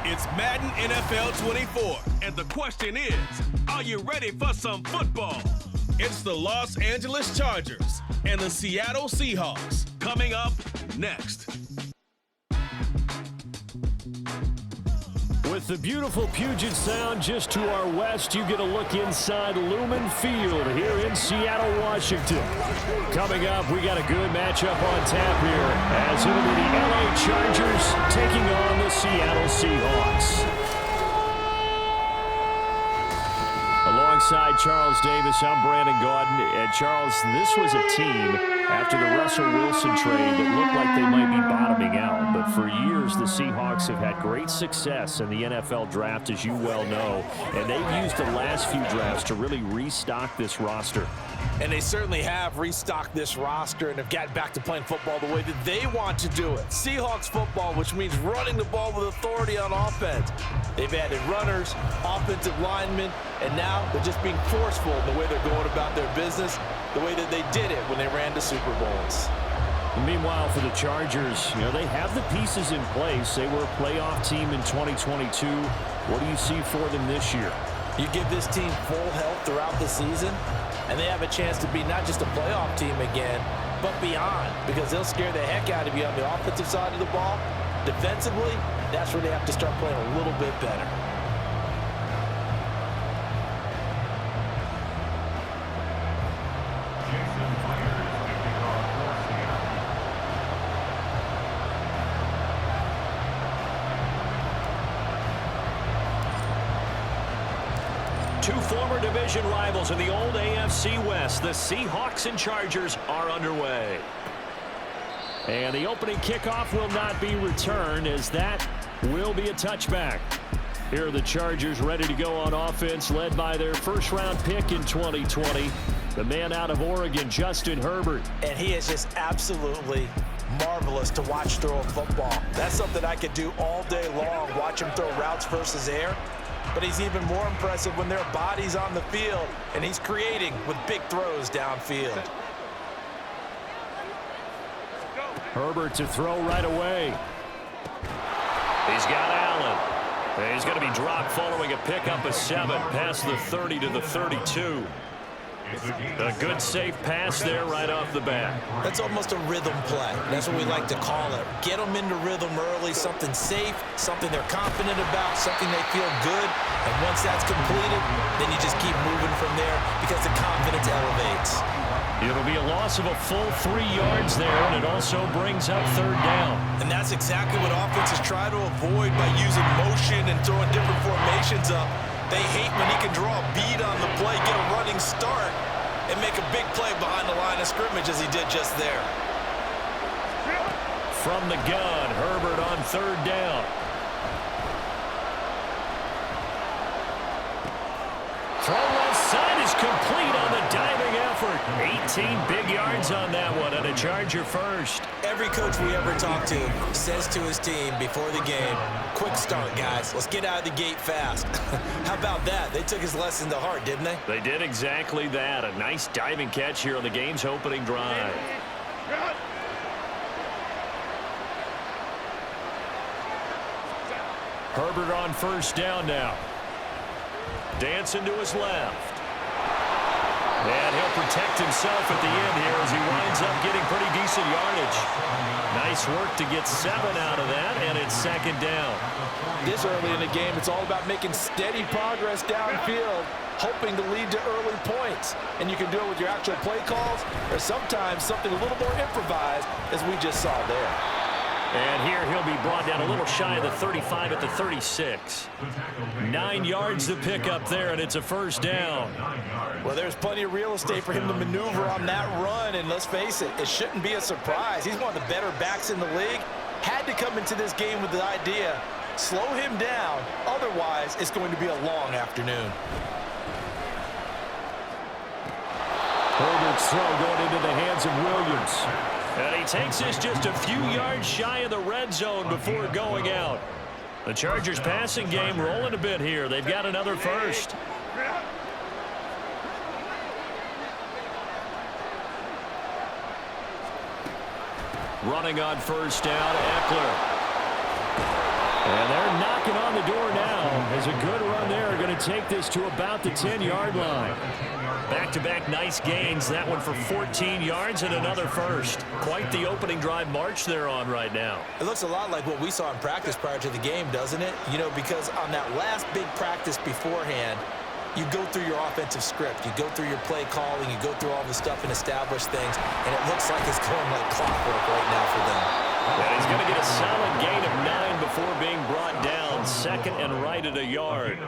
It's Madden NFL 24, and the question is, are you ready for some football? It's the Los Angeles Chargers and the Seattle Seahawks coming up next. With the beautiful Puget Sound just to our west, you get a look inside Lumen Field here in Seattle, Washington. Coming up, we got a good matchup on tap here, as it'll be the LA Chargers taking on the Seattle Seahawks. Alongside Charles Davis, I'm Brandon Gaudin. And Charles, this was a team after the Russell Wilson trade that looked like they might be bottoming out. But for years, the Seahawks have had great success in the NFL draft, as you well know. And they've used the last few drafts to really restock this roster. And they certainly have restocked this roster and have gotten back to playing football the way that they want to do it. Seahawks football, which means running the ball with authority on offense. They've added runners, offensive linemen, and now they're just being forceful in the way they're going about their business, the way that they did it when they ran to Super Bowls. Meanwhile, for the Chargers, they have the pieces in place. They were a playoff team in 2022. What do you see for them this year? You give this team full health throughout the season, and they have a chance to be not just a playoff team again, but beyond, because they'll scare the heck out of you on the offensive side of the ball. Defensively, that's where they have to start playing a little bit better. Two former division rivals in the old AFC West, the Seahawks and Chargers, are underway. And the opening kickoff will not be returned, as that will be a touchback. Here are the Chargers ready to go on offense, led by their first-round pick in 2020, the man out of Oregon, Justin Herbert. And he is just absolutely marvelous to watch throw a football. That's something I could do all day long, watch him throw routes versus air. But he's even more impressive when there are bodies on the field, and he's creating with big throws downfield. Herbert to throw right away. He's got Allen. He's going to be dropped following a pickup of 7 past the 30 to the 32. A good safe pass there right off the bat. That's almost a rhythm play. That's what we like to call it. Get them into rhythm early, something safe, something they're confident about, something they feel good. And once that's completed, then you just keep moving from there because the confidence elevates. It'll be a loss of a full 3 yards there, and it also brings up 3rd down. And that's exactly what offenses try to avoid by using motion and throwing different formations up. They hate when he can draw a bead on the play, get a running start, and make a big play behind the line of scrimmage as he did just there. From the gun, Herbert on 3rd down. Throw left side is complete on the diving effort. 18 big yards on that one, and a Charger first. Every coach we ever talk to says to his team before the game, quick start, guys. Let's get out of the gate fast. How about that? They took his lesson to heart, didn't they? They did exactly that. A nice diving catch here on the game's opening drive. Herbert on 1st down now. Dancing to his left. And he'll protect himself at the end here as he winds up getting pretty decent yardage. Nice work to get 7 out of that, and it's 2nd down. This early in the game, it's all about making steady progress downfield, hoping to lead to early points. And you can do it with your actual play calls, or sometimes something a little more improvised, as we just saw there. And here he'll be brought down a little shy of the 35 at the 36. 9 yards to pick up there, and it's a 1st down. Well, there's plenty of real estate for him to maneuver on that run, and let's face it, it shouldn't be a surprise. He's one of the better backs in the league. Had to come into this game with the idea, slow him down, otherwise it's going to be a long afternoon. Herbert's throw going into the hands of Williams. And he takes this just a few yards shy of the red zone before going out. The Chargers passing game rolling a bit here. They've got another first. Running on 1st down, Eckler. And they're knocking on the a good run there. Going to take this to about the 10-yard line. Back-to-back nice gains. That one for 14 yards and another first. Quite the opening drive march they're on right now. It looks a lot like what we saw in practice prior to the game, doesn't it? You know, because on that last big practice beforehand, you go through your offensive script. You go through your play calling. You go through all the stuff and establish things. And it looks like it's going like clockwork right now for them. And he's going to get a solid gain of 9 before being brought down. Second and right at a yard.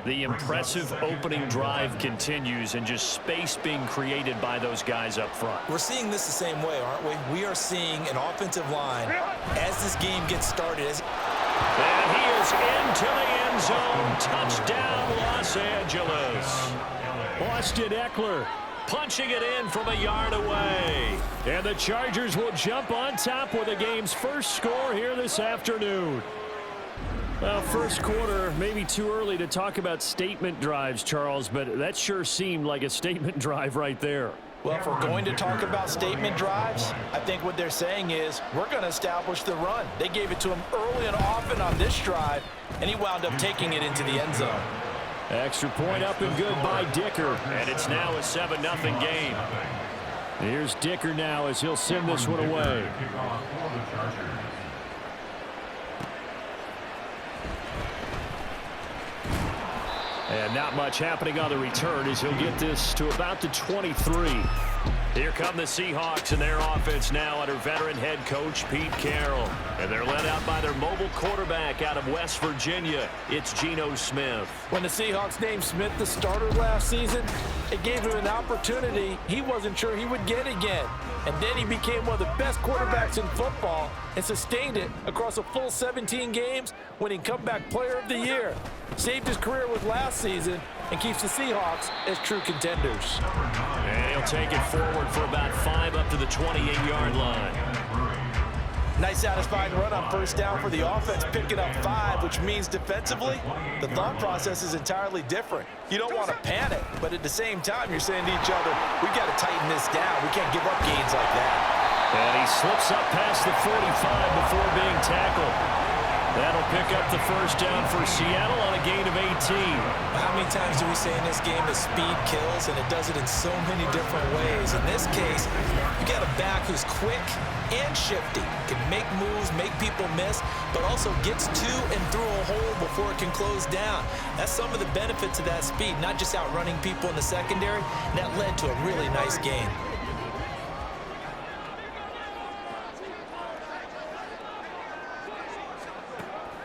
The impressive opening drive continues, and just space being created by those guys up front. We're seeing this the same way, aren't we? We are seeing an offensive line as this game gets started. And he is into the end zone. Touchdown, Los Angeles. Austin Eckler punching it in from a yard away. And the Chargers will jump on top with the game's first score here this afternoon. Well, first quarter, maybe too early to talk about statement drives, Charles, but that sure seemed like a statement drive right there. Well, if we're going to talk about statement drives, I think what they're saying is we're going to establish the run. They gave it to him early and often on this drive, and he wound up taking it into the end zone. Extra point up and good by Dicker, and it's now a 7-0 game. Here's Dicker now as he'll send this one away. And not much happening on the return as he'll get this to about the 23. Here come the Seahawks and their offense now under veteran head coach Pete Carroll. And they're led out by their mobile quarterback out of West Virginia. It's Geno Smith. When the Seahawks named Smith the starter last season, it gave him an opportunity he wasn't sure he would get again. And then he became one of the best quarterbacks in football and sustained it across a full 17 games, winning comeback player of the year. Saved his career with last season and keeps the Seahawks as true contenders. And he'll take it forward for about 5 up to the 28-yard line. Nice satisfying run on first down for the offense, picking up 5, which means defensively, the thought process is entirely different. You don't want to panic, but at the same time, you're saying to each other, we got to tighten this down. We can't give up gains like that. And he slips up past the 45 before being tackled. That'll pick up the first down for Seattle on a gain of 18. How many times do we say in this game that speed kills, and it does it in so many different ways? In this case, you got a back who's quick and shifty, can make moves, make people miss, but also gets to and through a hole before it can close down. That's some of the benefits of that speed, not just outrunning people in the secondary. And that led to a really nice gain.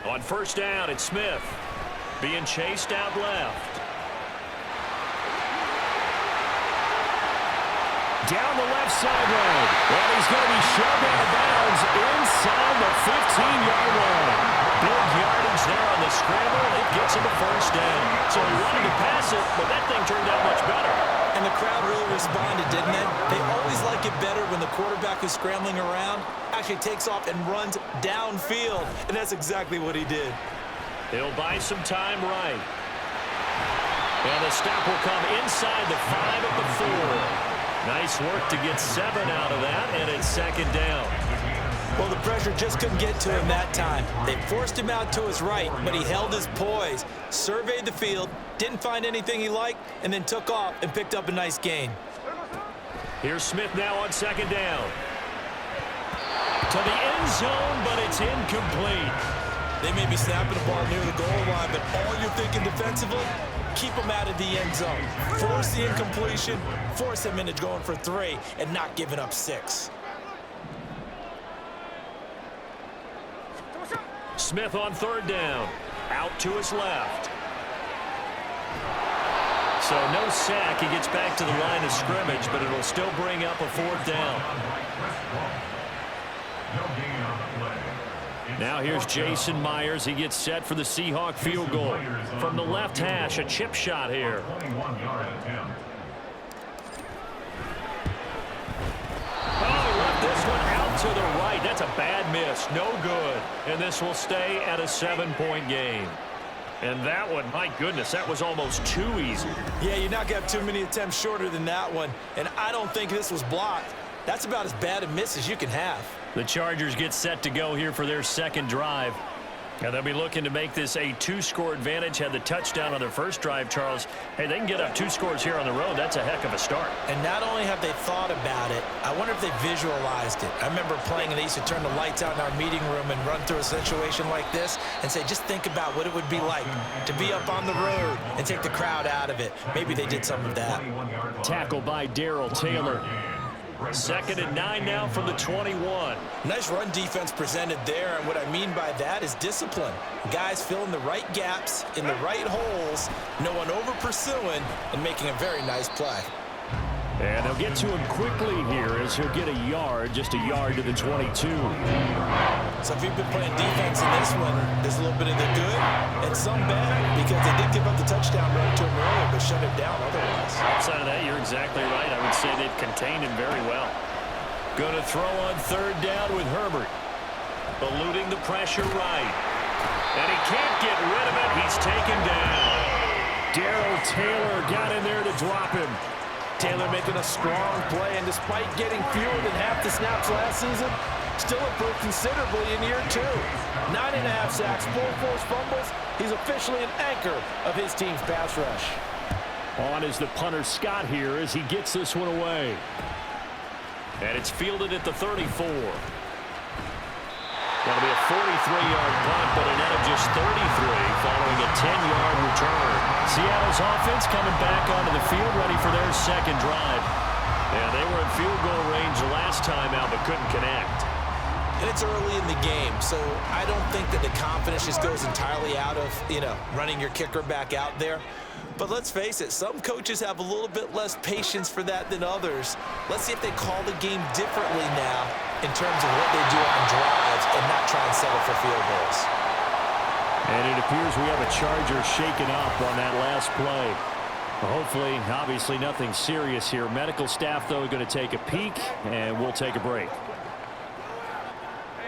On first down, it's Smith being chased out left. Down the left sideline. And he's going to be shoved out of bounds inside the 15-yard line. Big yardage there on the scramble. It gets him a first down. So he wanted to pass it, but that thing turned out much better. And the crowd really responded, didn't they? They always like it better when the quarterback who's scrambling around actually takes off and runs downfield. And that's exactly what he did. He'll buy some time right. And the stop will come inside the 5 at the 4. Nice work to get 7 out of that, and it's second down. Well, the pressure just couldn't get to him that time. They forced him out to his right, but he held his poise, surveyed the field, didn't find anything he liked, and then took off and picked up a nice gain. Here's Smith now on second down. To the end zone, but it's incomplete. They may be snapping the ball near the goal line, but all you're thinking defensively, keep them out of the end zone. Force the incompletion, force them into going for 3, and not giving up 6. Smith on third down. Out to his left. So no sack. He gets back to the line of scrimmage, but it'll still bring up a fourth down. Now here's Jason Myers. He gets set for the Seahawk field goal. From the left hash, a chip shot here. Oh, he left this one out to the right. That's a bad miss. No good. And this will stay at a 7-point game. And that one, my goodness, that was almost too easy. Yeah, you're not going to have too many attempts shorter than that one. And I don't think this was blocked. That's about as bad a miss as you can have. The Chargers get set to go here for their second drive. And they'll be looking to make this a 2-score advantage. Had the touchdown on their first drive, Charles. Hey, they can get up 2 scores here on the road. That's a heck of a start. And not only have they thought about it, I wonder if they visualized it. I remember playing, and they used to turn the lights out in our meeting room and run through a situation like this and say, just think about what it would be like to be up on the road and take the crowd out of it. Maybe they did some of that. Tackle by Darrell Taylor. 2nd and 9 now from the 21. Nice run defense presented there, and what I mean by that is discipline. Guys filling the right gaps in the right holes, no one over-pursuing, and making a very nice play. And they'll get to him quickly here as he'll get a yard, just a yard to the 22. So if you've been playing defense in this one, there's a little bit of the good and some bad, because they did give up the touchdown run to him earlier, but shut it down otherwise. Outside of that, you're exactly right. I would say they've contained him very well. Going to throw on 3rd down with Herbert. Eluding the pressure right. And he can't get rid of it. He's taken down. Darrell Taylor got in there to drop him. Taylor making a strong play, and despite getting fewer than half the snaps last season, still improved considerably in year 2. 9.5 sacks, 4 forced fumbles. He's officially an anchor of his team's pass rush. On is the punter Scott here as he gets this one away. And it's fielded at the 34. That'll be a 43-yard punt, but a net of just 33 following a 10-yard return. Seattle's offense coming back onto the field, ready for their 2nd drive. Yeah, they were in field goal range last time out, but couldn't connect. And it's early in the game, so I don't think that the confidence just goes entirely out of, running your kicker back out there. But let's face it, some coaches have a little bit less patience for that than others. Let's see if they call the game differently now in terms of what they do on drives and not try and settle for field goals. And it appears we have a Charger shaken up on that last play. Hopefully, obviously nothing serious here. Medical staff, though, are going to take a peek, and we'll take a break.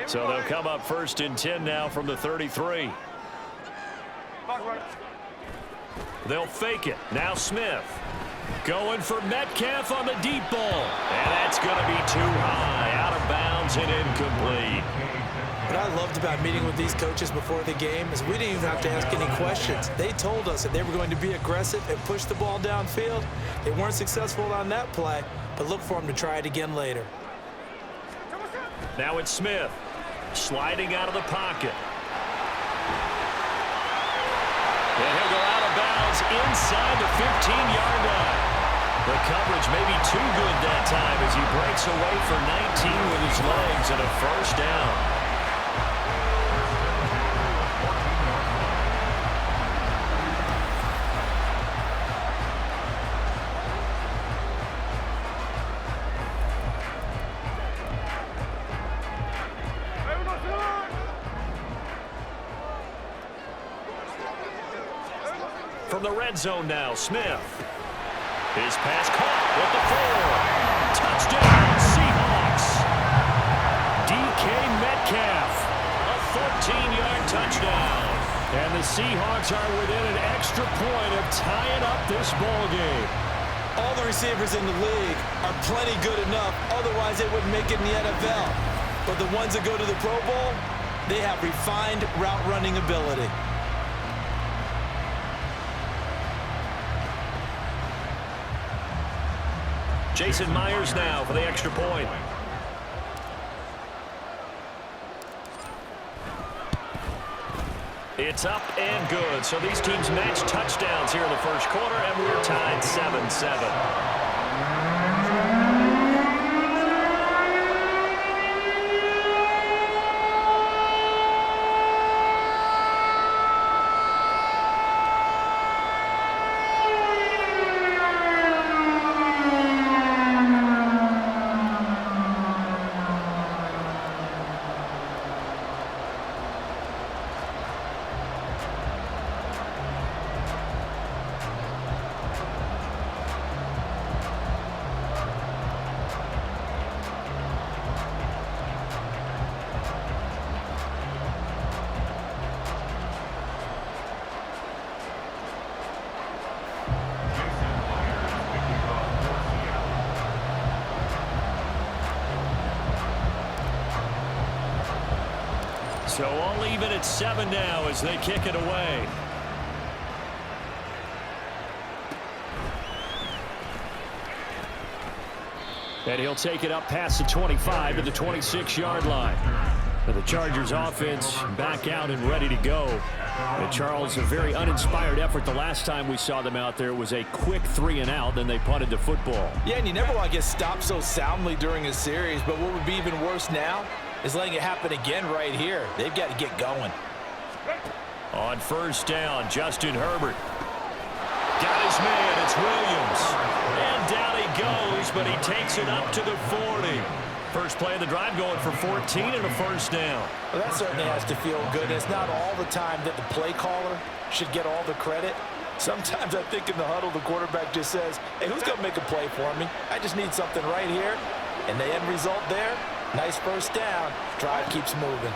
So they'll come up 1st and 10 now from the 33. They'll fake it. Now Smith. Going for Metcalf on the deep ball. And that's going to be too high. Out of bounds and incomplete. What I loved about meeting with these coaches before the game is we didn't even have to ask any questions. They told us that they were going to be aggressive and push the ball downfield. They weren't successful on that play, but look for them to try it again later. Now it's Smith. Sliding out of the pocket. And he'll go out of bounds inside the 15-yard line. The coverage may be too good that time as he breaks away for 19 with his legs and a 1st down. From the red zone now, Smith. His pass caught at the 4. Touchdown, Seahawks. DK Metcalf. A 14-yard touchdown. And the Seahawks are within an extra point of tying up this ball game. All the receivers in the league are plenty good enough. Otherwise, they wouldn't make it in the NFL. But the ones that go to the Pro Bowl, they have refined route running ability. Jason Myers now for the extra point. It's up and good. So these teams match touchdowns here in the 1st quarter, and we're tied 7-7. So all even at 7 now as they kick it away. And he'll take it up past the 25 to the 26-yard line. And the Chargers offense back out and ready to go. And Charles, a very uninspired effort the last time we saw them out there. It was a quick 3-and-out, then they punted the football. Yeah, and you never want to get stopped so soundly during a series, but what would be even worse now is letting it happen again right here. They've got to get going. On first down, Justin Herbert. Got his man, it's Williams. And down he goes, but he takes it up to the 40. First play of the drive going for 14 and a first down. Well, that certainly has to feel good. It's not all the time that the play caller should get all the credit. Sometimes I think in the huddle, the quarterback just says, hey, who's going to make a play for me? I just need something right here. And the end result there, nice first down. Drive keeps moving.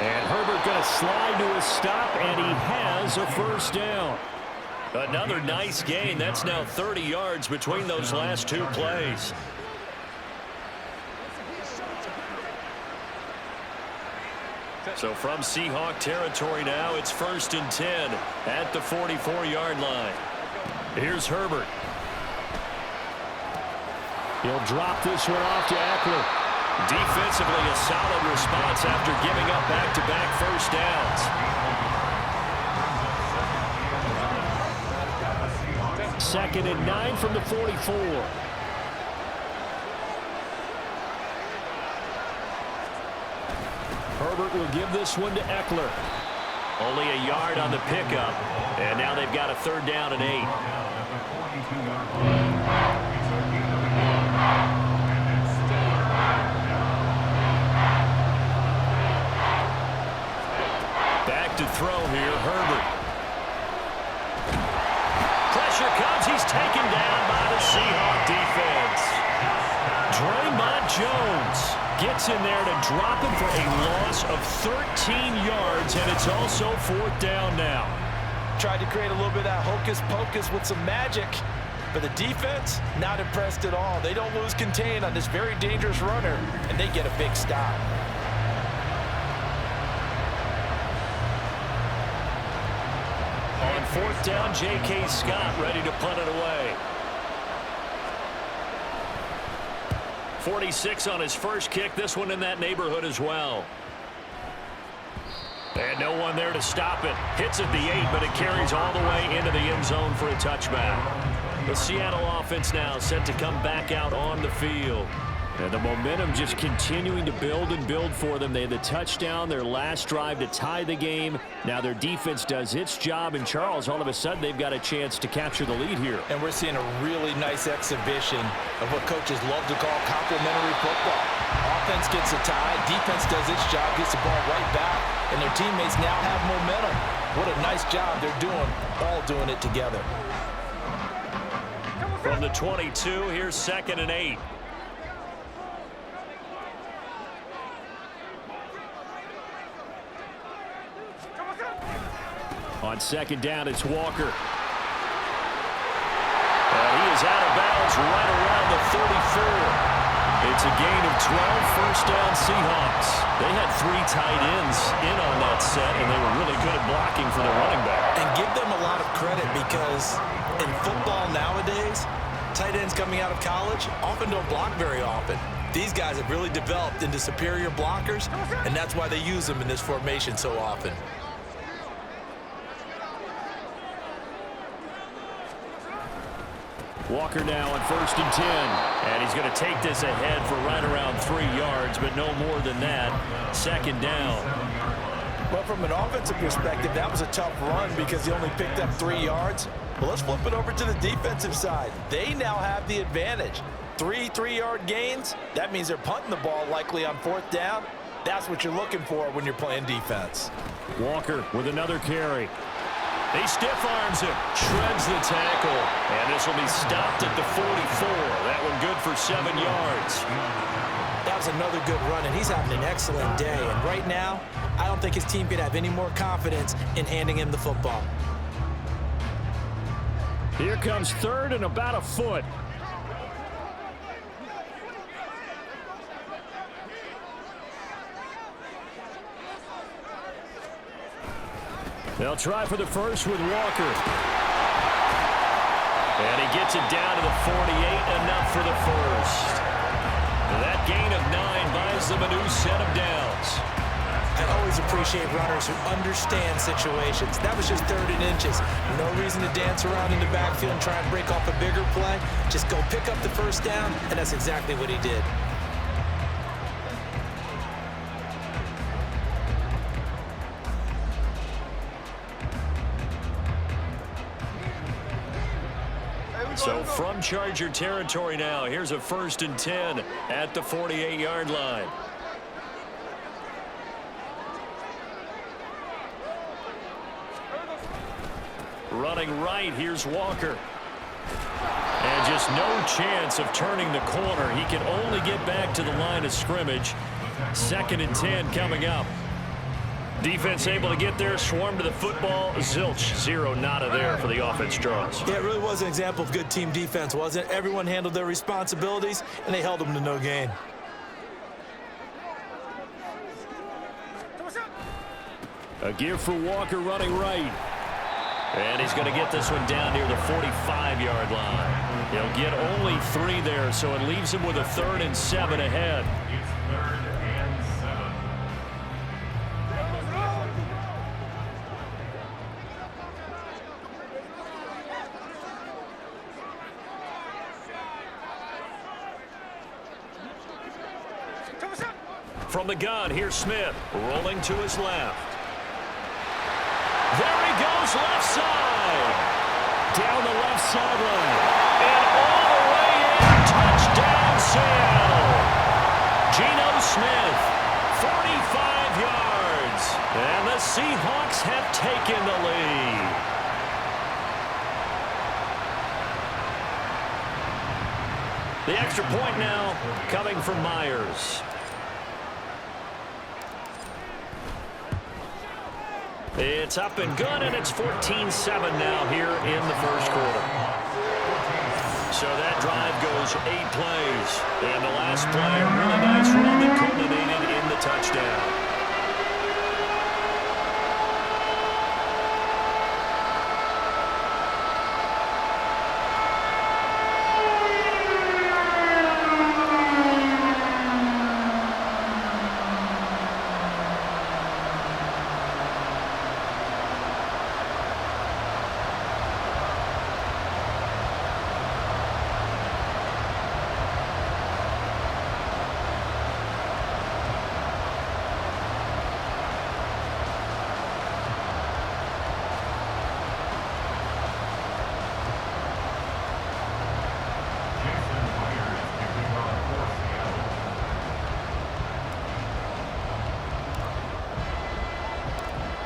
And Herbert going to slide to a stop, and he has a first down. Another nice gain. That's now 30 yards between those last two plays. So from Seahawk territory now, it's 1st and 10 at the 44-yard line. Here's Herbert. He'll drop this one off to Eckler. Defensively, a solid response after giving up back-to-back first downs. 2nd and 9 from the 44. Herbert will give this one to Eckler. Only a yard on the pickup, and now they've got a 3rd down and 8. Back to throw here, Herbert. Pressure comes, he's taken down by the Seahawk defense. Draymond Jones gets in there to drop him for a loss of 13 yards, and it's also 4th down now. Tried to create a little bit of that hocus-pocus with some magic, but the defense, not impressed at all. They don't lose contain on this very dangerous runner, and they get a big stop. On 4th down, J.K. Scott ready to punt it away. 46 on his first kick. This one in that neighborhood as well. And no one there to stop it. Hits at the 8, but it carries all the way into the end zone for a touchback. The Seattle offense now set to come back out on the field. And the momentum just continuing to build and build for them. They had the touchdown, their last drive to tie the game. Now their defense does its job, and Charles, all of a sudden, they've got a chance to capture the lead here. And we're seeing a really nice exhibition of what coaches love to call complementary football. Offense gets a tie, defense does its job, gets the ball right back, and their teammates now have momentum. What a nice job they're doing, all doing it together. From the 22, here's 2nd and 8. On 2nd down, it's Walker. And he is out of bounds right around the 34. It's a gain of 12, first down Seahawks. They had 3 tight ends in on that set, and they were really good at blocking for the running back. And give them a lot of credit because in football nowadays, tight ends coming out of college often don't block very often. These guys have really developed into superior blockers, and that's why they use them in this formation so often. Walker now on 1st and 10. And he's going to take this ahead for right around 3 yards, but no more than that. 2nd down. Well, from an offensive perspective, that was a tough run because he only picked up 3 yards. Well, let's flip it over to the defensive side. They now have the advantage. 3 3-yard gains. That means they're punting the ball likely on 4th down. That's what you're looking for when you're playing defense. Walker with another carry. He stiff arms him, shreds the tackle, and this will be stopped at the 44. That one good for 7 yards. That was another good run, and he's having an excellent day. And right now, I don't think his team could have any more confidence in handing him the football. Here comes 3rd and about a foot. They'll try for the first with Walker. And he gets it down to the 48, enough for the first. That gain of 9 buys them a new set of downs. I always appreciate runners who understand situations. That was just 3rd and inches. No reason to dance around in the backfield and try and break off a bigger play. Just go pick up the first down, and that's exactly what he did. So from Charger territory now, here's a 1st and 10 at the 48-yard line. Running right, here's Walker. And just no chance of turning the corner. He can only get back to the line of scrimmage. 2nd and 10 coming up. Defense able to get there, swarm to the football. Zilch, 0 nada there for the offense draws. Yeah, it really was an example of good team defense, wasn't it? Everyone handled their responsibilities, and they held them to no gain. A give for Walker running right. And he's going to get this one down near the 45-yard line. He'll get only 3 there, so it leaves him with a 3rd and 7 ahead. From the gun, here's Smith, rolling to his left. There he goes, left side. Down the left sideline. And all the way in, touchdown sail. Geno Smith, 45 yards. And the Seahawks have taken the lead. The extra point now coming from Myers. It's up and good, and it's 14-7 now here in the first quarter. So that drive goes 8 plays. And the last play, a really nice run that culminated in the touchdown.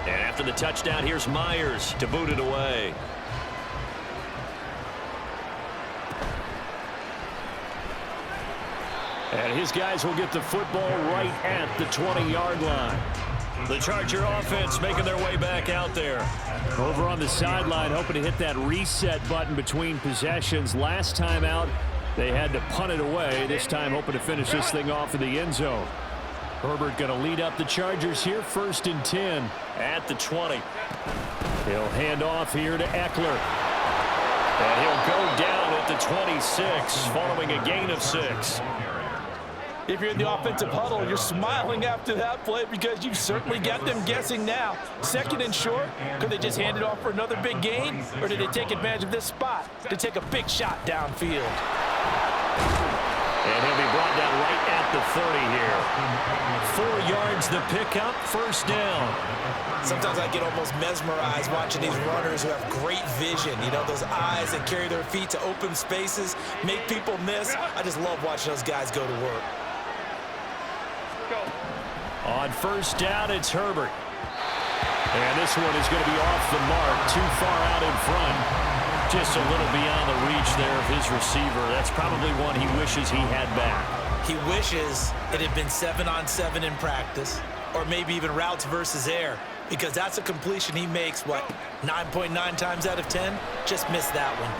After the touchdown, here's Myers to boot it away. And his guys will get the football right at the 20-yard line. The Charger offense making their way back out there. Over on the sideline, hoping to hit that reset button between possessions. Last time out, they had to punt it away. This time, hoping to finish this thing off in the end zone. Herbert going to lead up the Chargers here, 1st and 10 at the 20. He'll hand off here to Eckler. And he'll go down at the 26 following a gain of 6. If you're in the offensive huddle, you're smiling after that play because you certainly got them guessing now. 2nd and short, could they just hand it off for another big gain? Or did they take advantage of this spot to take a big shot downfield? And he'll be brought down right at the 30 here. 4 yards the pickup, 1st down. Sometimes I get almost mesmerized watching these runners who have great vision. You know, those eyes that carry their feet to open spaces, make people miss. I just love watching those guys go to work. On 1st down, it's Herbert. And this one is going to be off the mark, too far out in front. Just a little beyond the reach there of his receiver. That's probably one he wishes he had back. He wishes it had been 7-on-7 in practice, or maybe even routes versus air, because that's a completion he makes, 9.9 times out of 10? Just missed that one.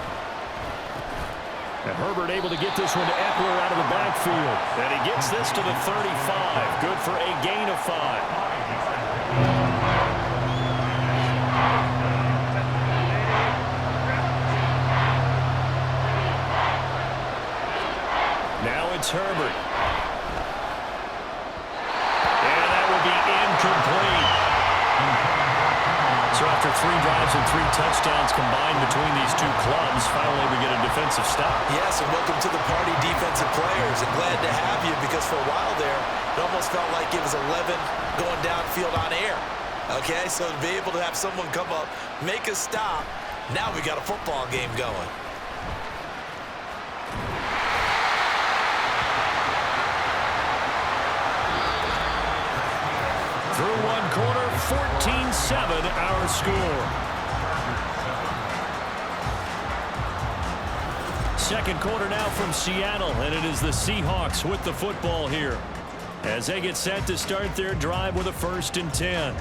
And Herbert able to get this one to Eckler out of the backfield. And he gets this to the 35. Good for a gain of 5. Here's Herbert. And that will be incomplete. So after 3 drives and 3 touchdowns combined between these two clubs, finally we get a defensive stop. Yes, and welcome to the party, defensive players. And glad to have you, because for a while there, it almost felt like it was 11 going downfield on air. Okay, so to be able to have someone come up, make a stop, now we got a football game going. Through one quarter, 14-7 our score. Second quarter now from Seattle, and it is the Seahawks with the football here as they get set to start their drive with a 1st and 10.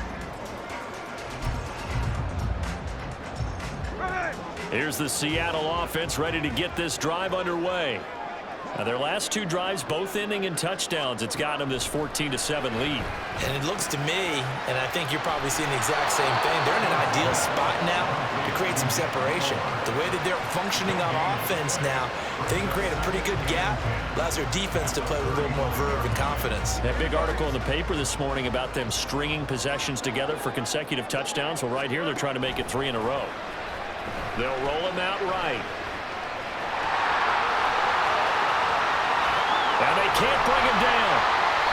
Here's the Seattle offense ready to get this drive underway. Now their last 2 drives, both ending in touchdowns. It's gotten them this 14-7 lead. And it looks to me, and I think you're probably seeing the exact same thing, they're in an ideal spot now to create some separation. The way that they're functioning on offense now, they can create a pretty good gap. Allows their defense to play with a little more verve and confidence. That big article in the paper this morning about them stringing possessions together for consecutive touchdowns. Well, right here, they're trying to make it 3 in a row. They'll roll him out right. And they can't bring him down.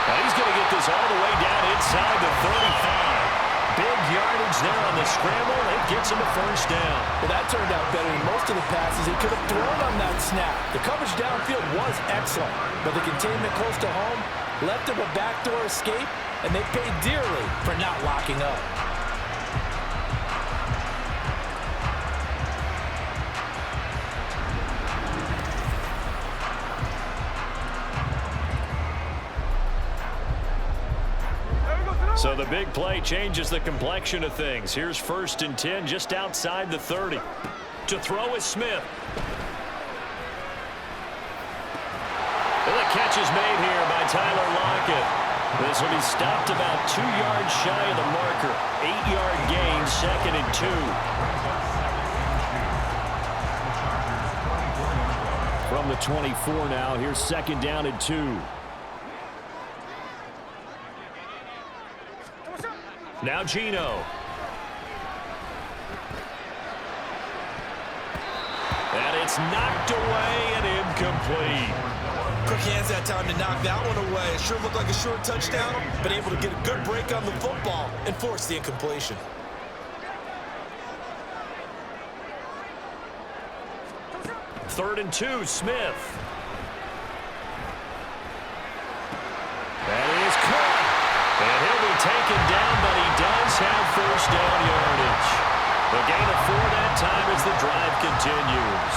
Now he's going to get this all the way down inside the 35. Big yardage there on the scramble. It gets him a 1st down. Well, that turned out better than most of the passes he could have thrown on that snap. The coverage downfield was excellent, but the containment close to home left him a backdoor escape, and they paid dearly for not locking up. So the big play changes the complexion of things. Here's 1st and 10 just outside the 30. To throw is Smith. And the catch is made here by Tyler Lockett. This will be stopped about 2 yards shy of the marker. 8-yard gain, 2nd and 2. From the 24 now, here's 2nd down and 2. Now Geno. And it's knocked away and incomplete. Quick hands that time to knock that one away. It sure looked like a short touchdown, but able to get a good break on the football and force the incompletion. Third and 2, Smith. That is caught. And he'll be taken down, but he does have 1st down yardage. The gain of 4 that time as the drive continues.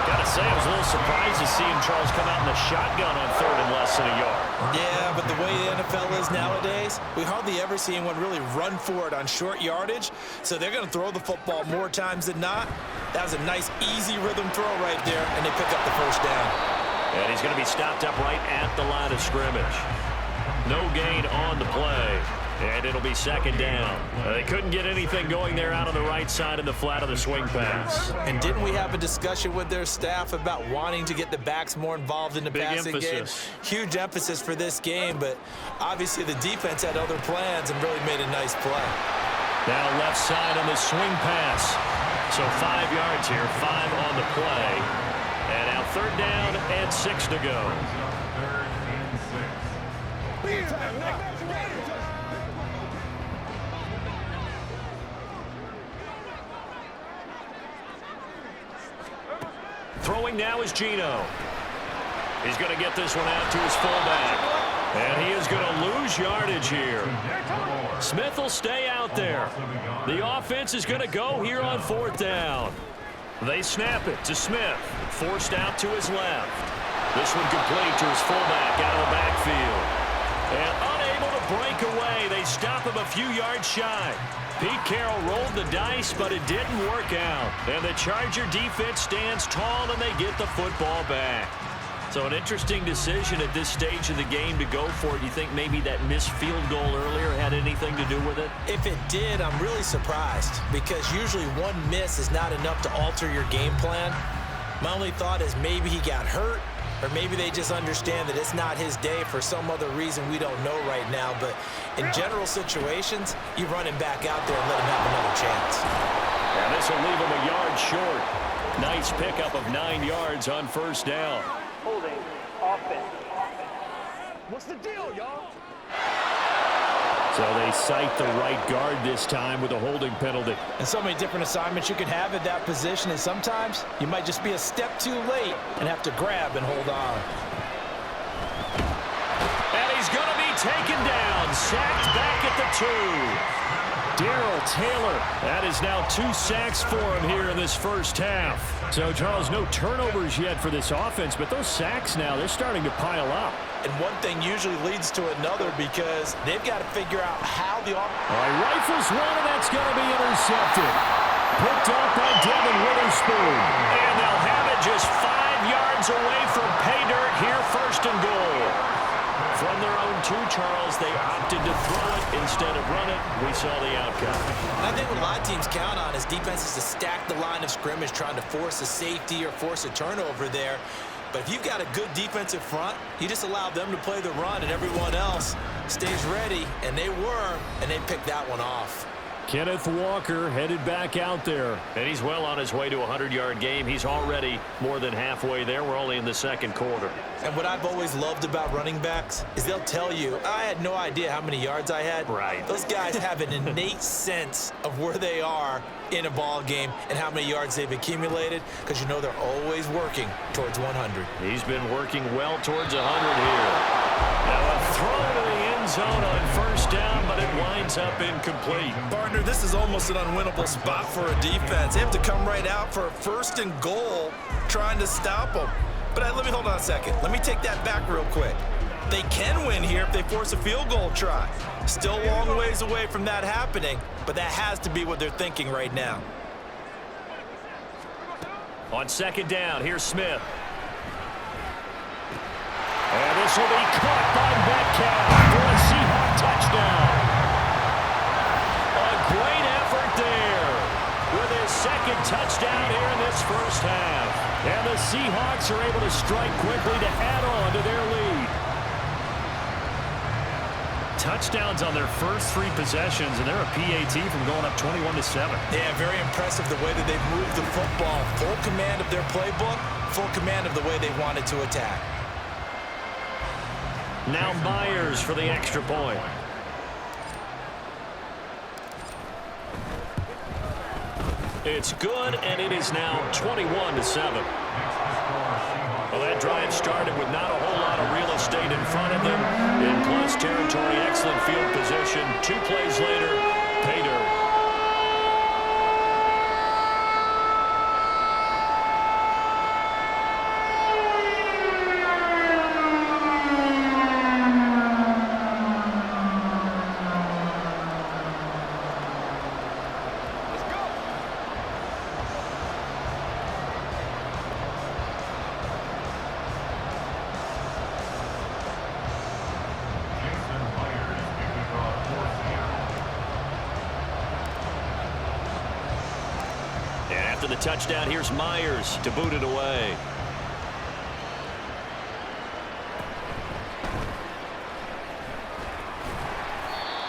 Gotta say, I was a little surprised to see him, Charles, come out in the shotgun on 3rd and less than a yard. Yeah, but the way the NFL is nowadays, we hardly ever see anyone really run for it on short yardage. So they're going to throw the football more times than not. That was a nice, easy rhythm throw right there, and they pick up the 1st down. And he's going to be stopped up right at the line of scrimmage. No gain on the play, and it'll be 2nd down. They couldn't get anything going there out on the right side of the flat of the swing pass. And didn't we have a discussion with their staff about wanting to get the backs more involved in the passing game? Huge emphasis for this game, but obviously the defense had other plans and really made a nice play. Now left side on the swing pass. So 5 yards here, 5 on the play. And now 3rd down and 6 to go. Throwing now is Geno. He's going to get this one out to his fullback. And he is going to lose yardage here. Smith will stay out there. The offense is going to go here on 4th down. They snap it to Smith. Forced out to his left. This one complete to his fullback out of the backfield. And unable to break away. They stop him a few yards shy. Pete Carroll rolled the dice, but it didn't work out. And the Charger defense stands tall, and they get the football back. So an interesting decision at this stage of the game to go for it. Do you think maybe that missed field goal earlier had anything to do with it? If it did, I'm really surprised, because usually one miss is not enough to alter your game plan. My only thought is maybe he got hurt, Or maybe they just understand that it's not his day for some other reason we don't know right now. But in general situations, you run him back out there and let him have another chance. And this will leave him a yard short. Nice pickup of 9 yards on first down. Holding, offense. What's the deal, y'all? So they cite the right guard this time with a holding penalty. And so many different assignments you can have at that position, and sometimes you might just be a step too late and have to grab and hold on. And he's going to be taken down, sacked back at the 2. Darrell Taylor, that is now 2 sacks for him here in this first half. So, Charles, no turnovers yet for this offense, but those sacks now, they're starting to pile up. And one thing usually leads to another because they've got to figure out how the offense... All right, rifles one, and that's going to be intercepted. Picked up by Devin Witherspoon. And they'll have it just 5 yards away from pay dirt here, first and goal. From their own 2, Charles, they opted to throw it instead of run it. We saw the outcome. And I think what a lot of teams count on is defenses to stack the line of scrimmage, trying to force a safety or force a turnover there. But if you've got a good defensive front, you just allow them to play the run and everyone else stays ready, and they were, and they picked that one off. Kenneth Walker headed back out there. And he's well on his way to a 100-yard game. He's already more than halfway there. We're only in the second quarter. And what I've always loved about running backs is they'll tell you, I had no idea how many yards I had. Right. Those guys have an innate sense of where they are in a ball game and how many yards they've accumulated, because you know they're always working towards 100. He's been working well towards 100 here. Now a throw to the end zone on first down, but it winds up incomplete. Partner, this is almost an unwinnable spot for a defense. They have to come right out for a first and goal trying to stop them. But let me hold on a second. Let me take that back real quick. They can win here if they force a field goal try. Still a long ways away from that happening, but that has to be what they're thinking right now. On second down, here's Smith. And this will be caught by Metcalf for a Seahawk touchdown. A great effort there with his second touchdown here in this first half. And the Seahawks are able to strike quickly to add on to their lead. Touchdowns on their first 3 possessions, and they're a PAT from going up 21-7. Yeah, very impressive the way that they've moved the football. Full command of their playbook, full command of the way they wanted to attack. Now Myers for the extra point. It's good, and it is now 21-7. Well, that drive started with not a whole lot of real estate in front of them. In plus territory, excellent field position. 2 plays later, pay dirt. After the touchdown, here's Myers to boot it away.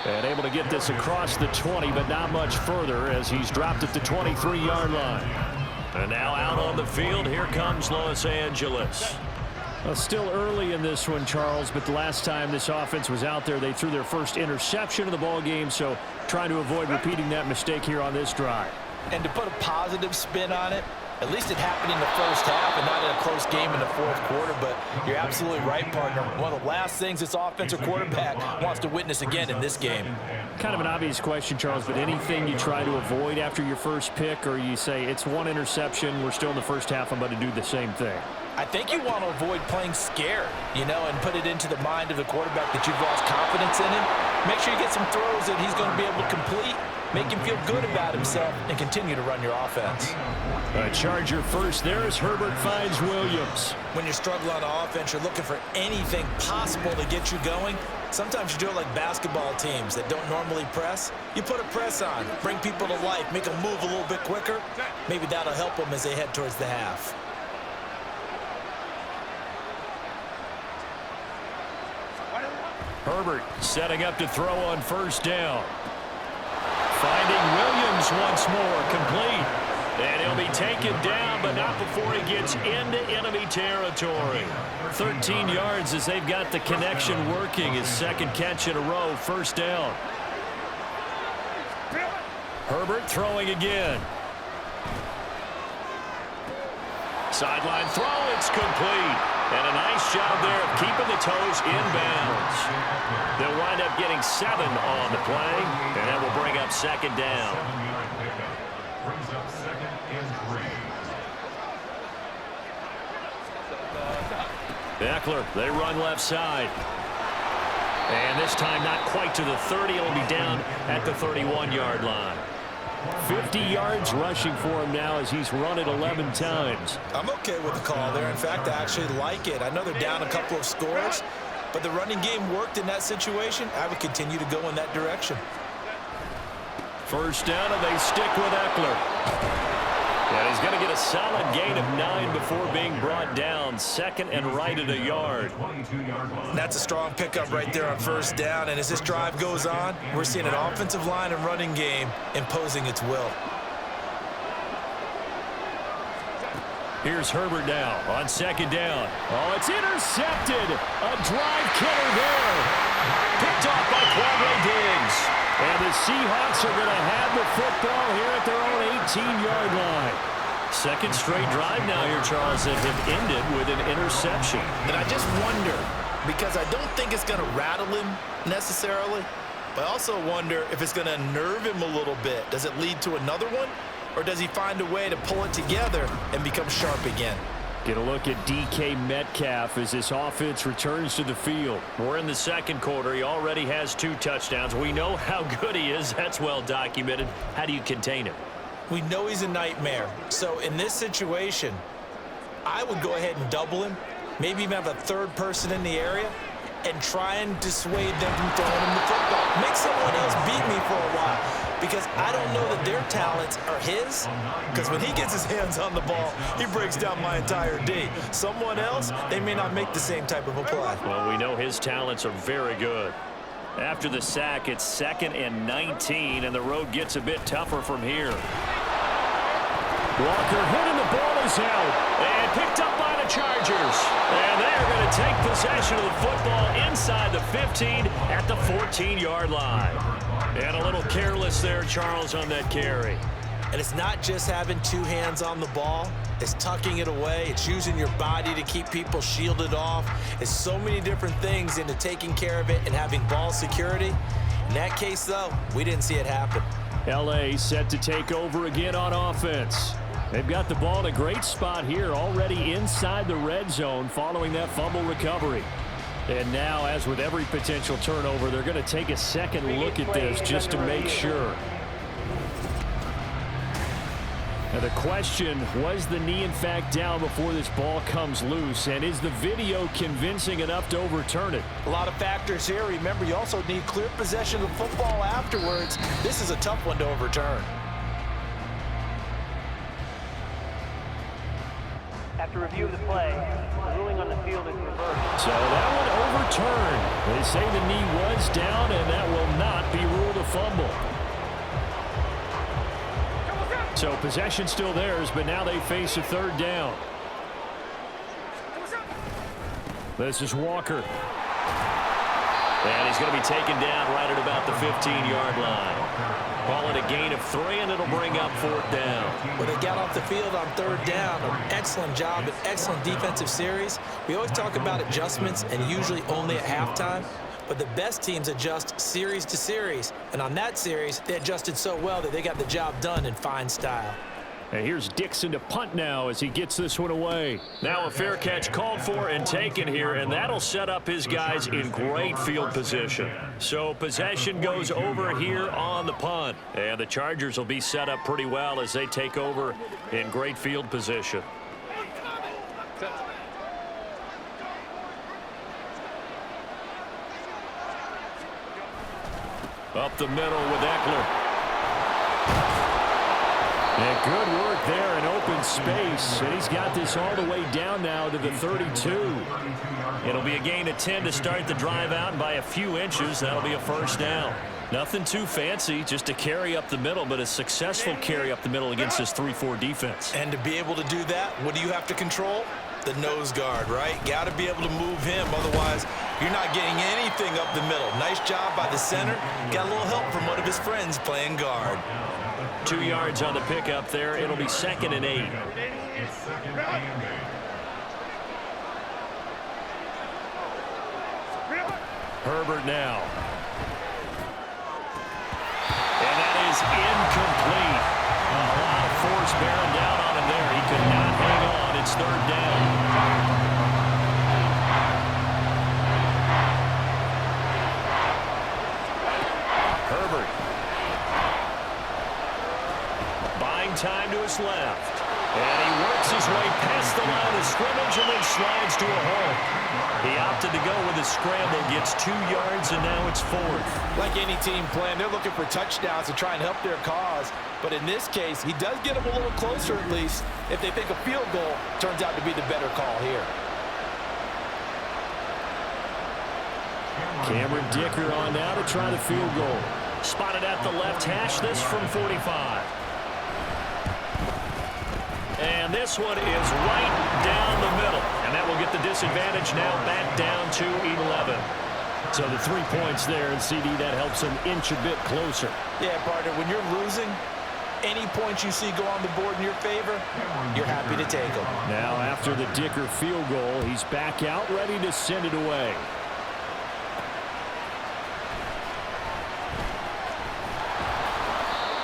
And able to get this across the 20, but not much further as he's dropped it to 23-yard line. And now out on the field, here comes Los Angeles. Well, still early in this one, Charles, but the last time this offense was out there, they threw their first interception of the ball game, so trying to avoid repeating that mistake here on this drive. And to put a positive spin on it, at least it happened in the first half and not in a close game in the fourth quarter. But you're absolutely right, partner. One of the last things this offensive quarterback wants to witness again in this game. Kind of an obvious question, Charles, but anything you try to avoid after your first pick, or you say it's 1 interception, we're still in the first half, I'm going to do the same thing? I think you want to avoid playing scared, and put it into the mind of the quarterback that you've lost confidence in him. Make sure you get some throws that he's going to be able to complete, make him feel good about himself, and continue to run your offense. Charger first there as Herbert finds Williams. When you're struggling on offense, you're looking for anything possible to get you going. Sometimes you do it like basketball teams that don't normally press. You put a press on, bring people to life, make them move a little bit quicker. Maybe that'll help them as they head towards the half. Herbert setting up to throw on first down. Finding Williams once more, complete. And he'll be taken down, but not before he gets into enemy territory. 13 yards as they've got the connection working. His second catch in a row, first down. Herbert throwing again. Sideline throw, it's complete. And a nice job there of keeping the toes in bounds. They'll wind up getting 7 on the play, and that will bring up second down. Eckler, they run left side. And this time not quite to the 30. It'll be down at the 31-yard line. 50 yards rushing for him now as he's run it 11 times. I'm okay with the call there. In fact, I actually like it. I know they're down a couple of scores, but the running game worked in that situation. I would continue to go in that direction. First down, and they stick with Eckler. And he's going to get a solid gain of 9 before being brought down. Second and right at a yard. And that's a strong pickup right there on first down. And as this drive goes on, we're seeing an offensive line and running game imposing its will. Here's Herbert now on second down. Oh, it's intercepted. A drive killer there. Picked off by Quadre Diggs. And the Seahawks are going to have the football here at their own 18-yard line. Second straight drive now here, Charles, that have ended with an interception. And I just wonder, because I don't think it's going to rattle him necessarily, but I also wonder if it's going to nerve him a little bit. Does it lead to another one? Or does he find a way to pull it together and become sharp again? Get a look at DK Metcalf as this offense returns to the field. We're in the second quarter. He already has 2 touchdowns. We know how good he is. That's well documented. How do you contain him? We know he's a nightmare. So in this situation, I would go ahead and double him, maybe even have a third person in the area, and try and dissuade them from throwing him the football. Make someone else beat me for a while. Because I don't know that their talents are his. Because when he gets his hands on the ball, he breaks down my entire D. Someone else, they may not make the same type of a play. Well, we know his talents are very good. After the sack, it's 2nd and 19, and the road gets a bit tougher from here. Walker hitting, the ball is out, and picked up by the Chargers. And they're going to take possession of the football inside the 15 at the 14-yard line. And a little careless there, Charles, on that carry. And it's not just having 2 hands on the ball. It's tucking it away. It's using your body to keep people shielded off. It's so many different things into taking care of it and having ball security. In that case, though, we didn't see it happen. L.A. set to take over again on offense. They've got the ball in a great spot here, already inside the red zone following that fumble recovery. And now, as with every potential turnover, they're going to take a second look at this just to make sure. Now the question, was the knee in fact down before this ball comes loose? And is the video convincing enough to overturn it? A lot of factors here. Remember, you also need clear possession of the football afterwards. This is a tough one to overturn. After review of the play, the ruling on the field is reversed. So that one overturned. They say the knee was down, and that will not be ruled a fumble. So possession still theirs, but now they face a third down. This is Walker. And he's going to be taken down right at about the 15-yard line. Call it a gain of 3, and it'll bring up 4th down. When they got off the field on 3rd down, an excellent job, an excellent defensive series. We always talk about adjustments, and usually only at halftime. But the best teams adjust series to series. And on that series, they adjusted so well that they got the job done in fine style. And here's Dixon to punt now as he gets this one away. Now a fair catch called for and taken here, and that'll set up his guys in great field position. So possession goes over here on the punt. And the Chargers will be set up pretty well as they take over in great field position. Up the middle with Eckler. And good work there in open space. And he's got this all the way down now to the 32. It'll be a gain of 10 to start the drive out, and by a few inches, that'll be a first down. Nothing too fancy, just a carry up the middle, but a successful carry up the middle against this 3-4 defense. And to be able to do that, what do you have to control? The nose guard, right? Got to be able to move him. Otherwise, you're not getting anything up the middle. Nice job by the center. Got a little help from one of his friends playing guard. 2 yards on the pickup there. It'll be 2nd and 8. Herbert now. And that is incomplete. A lot of force bearing down on him there. He could not hang on. It's 3rd down. Herbert. Buying time to his left. And he works his way past the line of scrimmage and then slides to a hole. He opted to go with a scramble, gets 2 yards, and now it's 4th. Like any team playing, they're looking for touchdowns to try and help their cause. But in this case, he does get them a little closer at least if they think a field goal turns out to be the better call here. Cameron Dicker on now to try the field goal. Spotted at the left hash, this from 45. And this one is right down the middle. And that will get the disadvantage now back down to 11. So the 3 points there, and CD, that helps him inch a bit closer. Yeah, partner, when you're losing, any points you see go on the board in your favor, you're happy to take them. Now after the Dicker field goal, he's back out ready to send it away.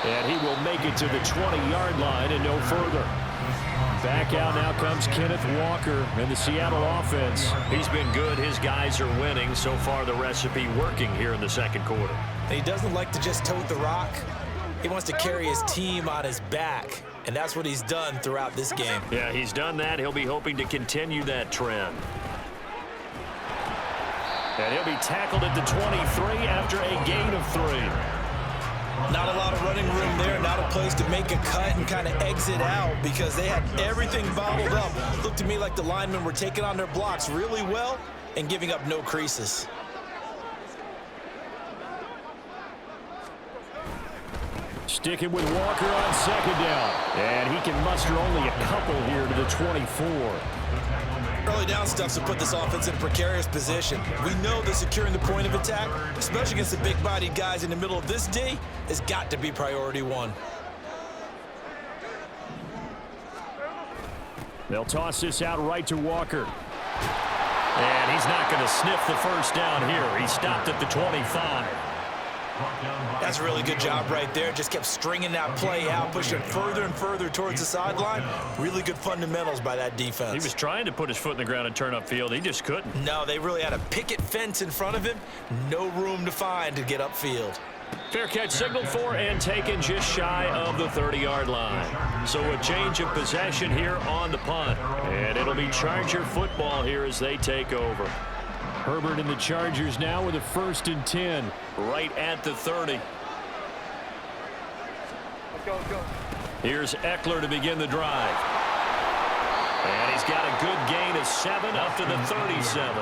And he will make it to the 20-yard line and no further. Back out now comes Kenneth Walker and the Seattle offense. He's been good. His guys are winning. So far, the recipe working here in the 2nd quarter. He doesn't like to just tote the rock. He wants to carry his team on his back, and that's what he's done throughout this game. Yeah, he's done that. He'll be hoping to continue that trend. And he'll be tackled at the 23 after a gain of 3. Not a lot of running room there, not a place to make a cut and kind of exit out because they had everything bottled up. Looked to me like the linemen were taking on their blocks really well and giving up no creases. Sticking with Walker on 2nd down. And he can muster only a couple here to the 24. Early down stuffs to put this offense in a precarious position. We know that securing the point of attack, especially against the big-bodied guys in the middle of this D, has got to be priority 1. They'll toss this out right to Walker. And he's not going to sniff the first down here. He stopped at the 25. That's a really good job right there. Just kept stringing that play out, pushing it further and further towards the sideline. Really good fundamentals by that defense. He was trying to put his foot in the ground and turn upfield. He just couldn't. No, they really had a picket fence in front of him. No room to find to get upfield. Fair catch signaled for and taken just shy of the 30-yard line. So a change of possession here on the punt. And it'll be Charger football here as they take over. Herbert and the Chargers now with a 1st and 10. Right at the 30. Let's go. Here's Eckler to begin the drive. And he's got a good gain of 7 up to the 37.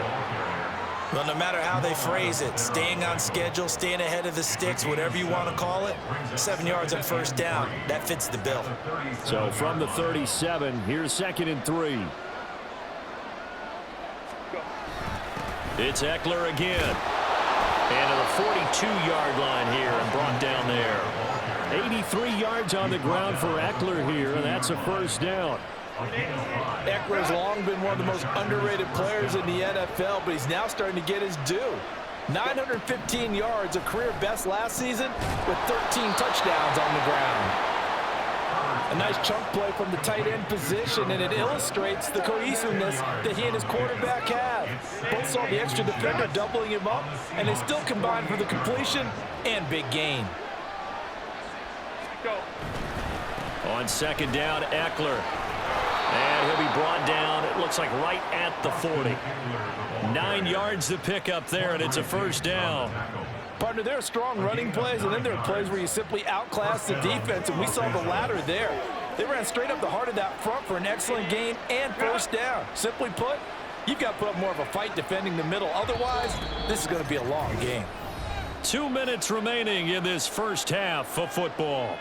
Well, no matter how they phrase it, staying on schedule, staying ahead of the sticks, whatever you want to call it, 7 yards on 1st down, that fits the bill. So from the 37, here's 2nd and 3. It's Eckler again. And to the 42-yard line here and brought down there. 83 yards on the ground for Eckler here, and that's a 1st down. Eckler's long been one of the most underrated players in the NFL, but he's now starting to get his due. 915 yards, a career best last season, with 13 touchdowns on the ground. A nice chunk play from the tight end position, and it illustrates the cohesiveness that he and his quarterback have. Both saw the extra defender doubling him up, and they still combined for the completion and big gain. Go. On 2nd down, Eckler. And he'll be brought down, it looks like right at the 40. 9 yards to pick up there, and it's a 1st down. Partner, there are strong running plays, and then there are plays where you simply outclass the defense, and we saw the latter there. They ran straight up the heart of that front for an excellent gain and first down. Simply put, you've got to put up more of a fight defending the middle. Otherwise, this is going to be a long game. 2 minutes remaining in this first half of football.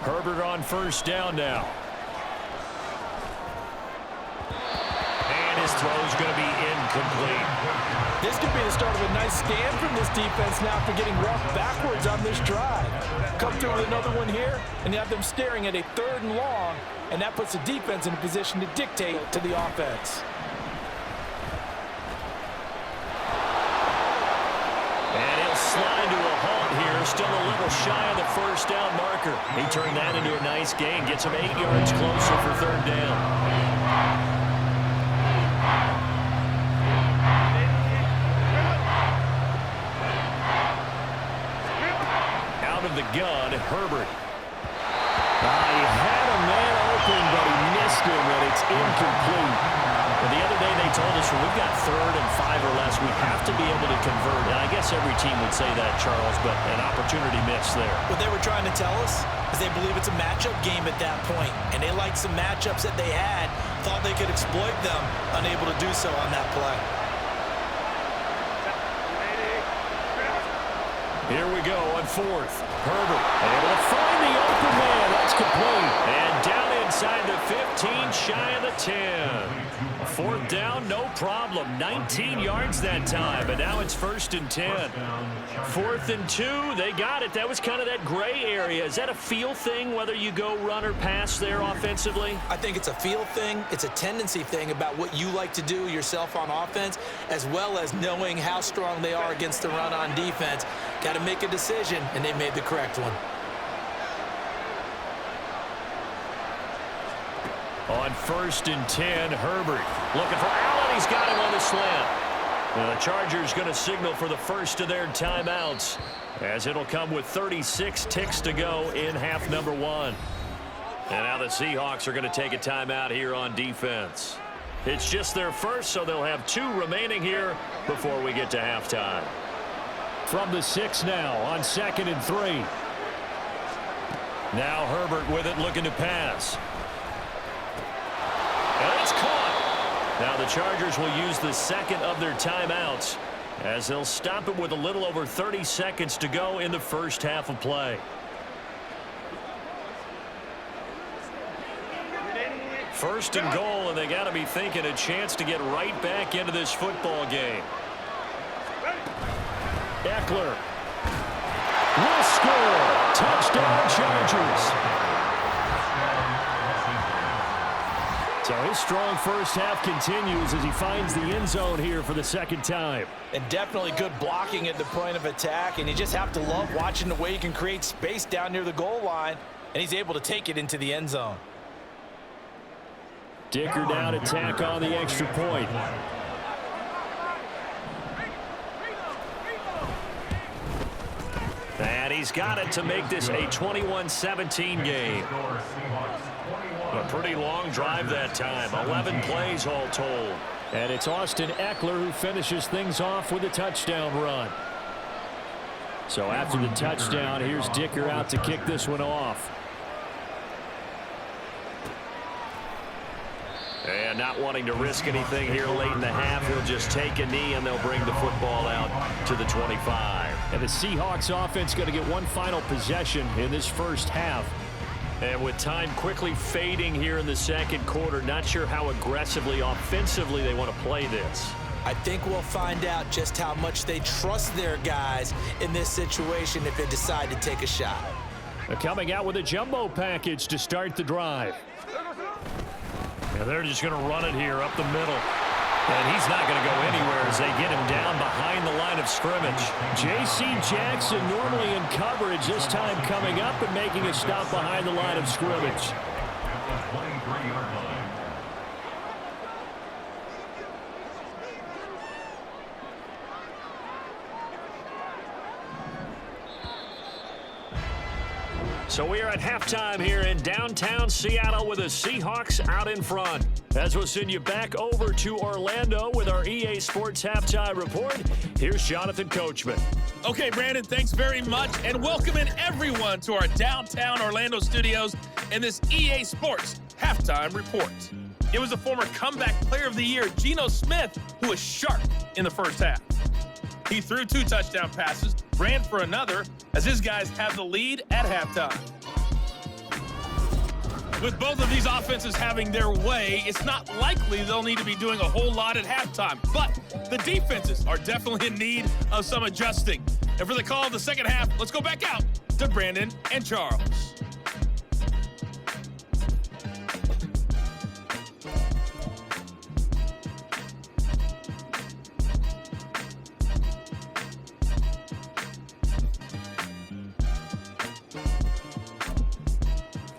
Herbert on first down now. And his throw's going to be incomplete. This could be the start of a nice stand from this defense now after getting walked backwards on this drive. Come through with another one here, and you have them staring at a 3rd and long, and that puts the defense in a position to dictate to the offense. And he'll slide to a halt here, still a little shy of the first down marker. He turned that into a nice gain, gets him 8 yards closer for 3rd down. Out of the gun, Herbert. He had a man open, but he missed him, and it's incomplete. But the other day they told us when we've got 3rd and 5 or less, we have to be able to convert. And I guess every team would say that, Charles, but an opportunity missed there. What they were trying to tell us is they believe it's a matchup game at that point, and they liked some matchups that they had, thought they could exploit them, unable to do so on that play. Here we go on 4th. Herbert able to find the open man. That's complete. And down inside the 15, shy of the 10. 4th down, no problem. 19 yards that time, but now it's 1st and 10. 4th and 2, they got it. That was kind of that gray area. Is that a feel thing, whether you go run or pass there offensively? I think it's a feel thing. It's a tendency thing about what you like to do yourself on offense, as well as knowing how strong they are against the run on defense. Got to make a decision, and they made the correct one. On 1st and 10, Herbert looking for Allen. He's got him on the slant. And the Chargers going to signal for the first of their timeouts, as it'll come with 36 ticks to go in half number 1. And now the Seahawks are going to take a timeout here on defense. It's just their first, so they'll have 2 remaining here before we get to halftime. From the 6 now on 2nd and 3. Now Herbert with it, looking to pass. And it's caught. Now the Chargers will use the 2nd of their timeouts, as they'll stop it with a little over 30 seconds to go in the first half of play. 1st and goal, and they got to be thinking a chance to get right back into this football game. Eckler will score. Touchdown, Chargers. So his strong first half continues as he finds the end zone here for the 2nd time. And definitely good blocking at the point of attack, and you just have to love watching the way he can create space down near the goal line, and he's able to take it into the end zone. Dicker down to tack on the extra point. And he's got it to make this a 21-17 game. A pretty long drive that time. 11 plays all told. And it's Austin Eckler who finishes things off with a touchdown run. So after the touchdown, here's Dicker out to kick this one off. And not wanting to risk anything here late in the half, he'll just take a knee and they'll bring the football out to the 25. And the Seahawks offense going to get one final possession in this first half. And with time quickly fading here in the 2nd quarter, not sure how aggressively, offensively they want to play this. I think we'll find out just how much they trust their guys in this situation if they decide to take a shot. They're coming out with a jumbo package to start the drive. And they're just going to run it here up the middle. And he's not going to go anywhere as they get him down behind the line of scrimmage. J.C. Jackson normally in coverage, this time coming up and making a stop behind the line of scrimmage. So we are at halftime here in downtown Seattle with the Seahawks out in front. As we'll send you back over to Orlando with our EA Sports Halftime Report, here's Jonathan Coachman. Okay, Brandon, thanks very much, and welcoming everyone to our downtown Orlando studios and this EA Sports Halftime Report. It was the former comeback player of the year, Geno Smith, who was sharp in the first half. He threw 2 touchdown passes, ran for another, as his guys have the lead at halftime. With both of these offenses having their way, it's not likely they'll need to be doing a whole lot at halftime. But the defenses are definitely in need of some adjusting. And for the call of the second half, let's go back out to Brandon and Charles.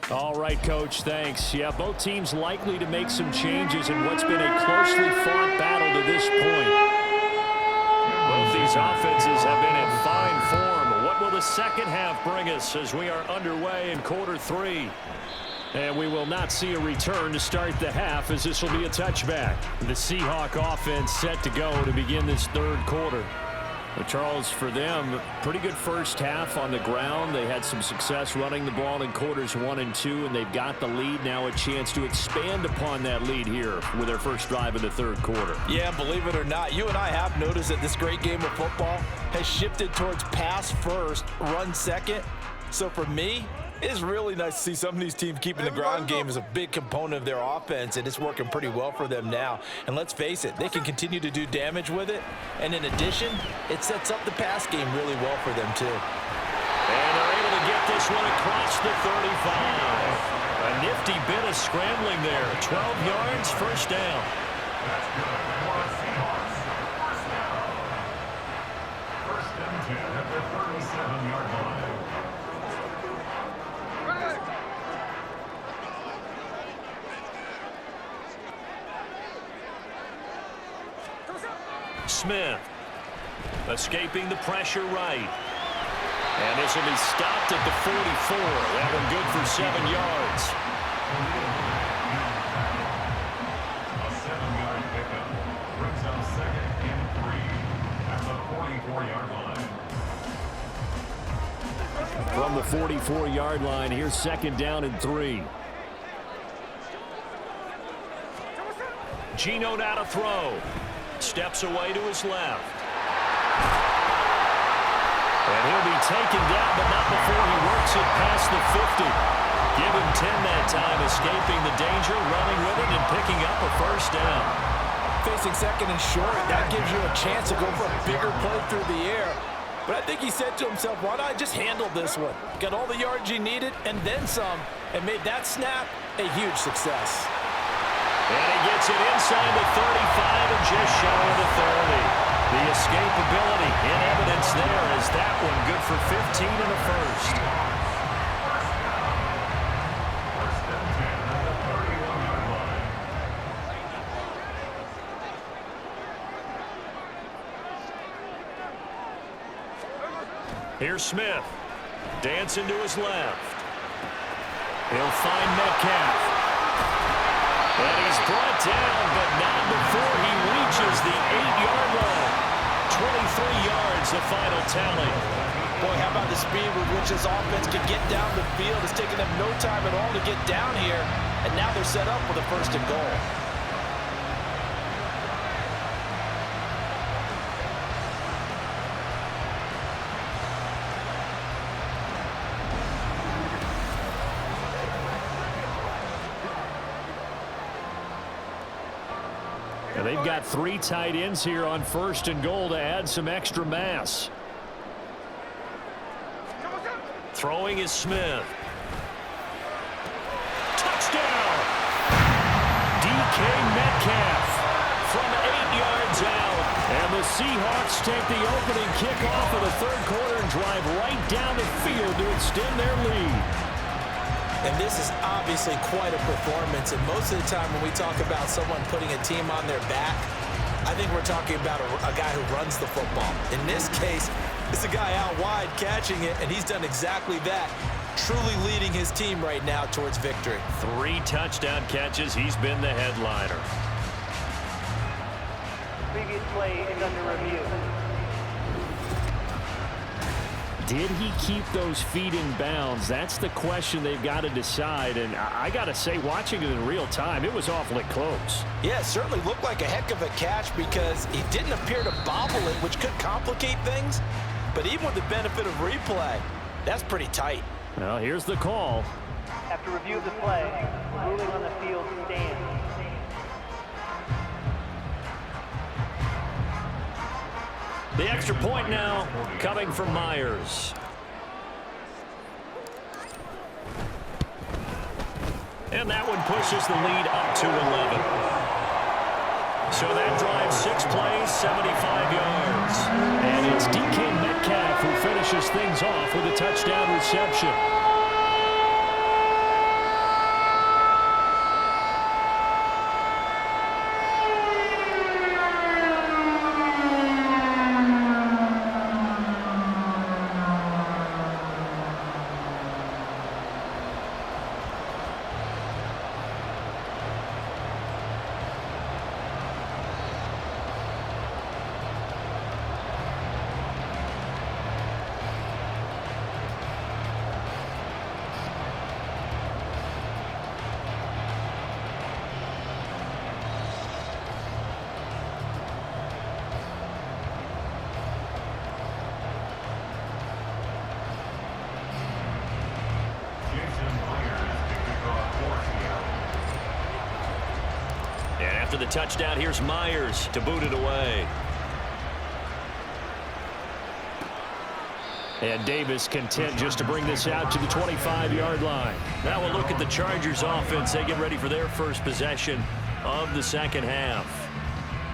All right, Coach, thanks. Yeah, both teams likely to make some changes in what's been a closely fought battle to this point. Both these offenses have been in fine form. What will the second half bring us as we are underway in quarter 3? And we will not see a return to start the half, as this will be a touchback. The Seahawk offense set to go to begin this third quarter. Well, Charles, for them, pretty good first half on the ground. They had some success running the ball in quarters 1 and 2, and they've got the lead. Now a chance to expand upon that lead here with their first drive of the third quarter. Yeah, believe it or not, you and I have noticed that this great game of football has shifted towards pass first, run second. So for me, it's really nice to see some of these teams keeping the ground game as a big component of their offense, and it's working pretty well for them now. And let's face it, they can continue to do damage with it. And in addition, it sets up the pass game really well for them, too. And they're able to get this one across the 35. A nifty bit of scrambling there. 12 yards, first down. First and 10 at the 37-yard line. Smith escaping the pressure right. And this will be stopped at the 44. That one good for 7 yards. A 7-yard pickup brings up second and 3 at the 44-yard line. From the 44-yard line, here's second down and 3. Geno now to throw. Steps away to his left. And he'll be taken down, but not before he works it past the 50. Give him 10 that time, escaping the danger, running with it, and picking up a first down. Facing second and short, that gives you a chance to go for a bigger play through the air. But I think he said to himself, why not just handle this one? Got all the yards he needed and then some, and made that snap a huge success. And he gets it inside the 35 and just shy of the 30. The escapability in evidence there as that one good for 15 and a first. First and 10 at the 31-yard line. Here's Smith. Dancing to his left. He'll find Metcalf. And he's brought down, but not before he reaches the 8-yard line. 23 yards, the final tally. Boy, how about the speed with which this offense can get down the field? It's taken them no time at all to get down here, and now they're set up with a first and goal. And they've got 3 tight ends here on first and goal to add some extra mass. Throwing is Smith. Touchdown! DK Metcalf from 8 yards out. And the Seahawks take the opening kickoff of the third quarter and drive right down the field to extend their lead. And this is obviously quite a performance. And most of the time when we talk about someone putting a team on their back, I think we're talking about a guy who runs the football. In this case, it's a guy out wide catching it, and he's done exactly that. truly leading his team right now towards victory. 3 touchdown catches. He's been the headliner. Previous play is under review. Did he keep those feet in bounds? That's the question they've got to decide. And I got to say, watching it in real time, it was awfully close. Yeah, it certainly looked like a heck of a catch because he didn't appear to bobble it, which could complicate things. But even with the benefit of replay, that's pretty tight. Well, here's the call. After review of the play, ruling on the field stands. The extra point now coming from Myers. And that one pushes the lead up to 11. So that drives 6 plays, 75 yards. And it's DK Metcalf who finishes things off with a touchdown reception. After the touchdown, here's Myers to boot it away. And Davis content just to bring this out to the 25-yard line. Now we'll look at the Chargers offense. They get ready for their first possession of the second half.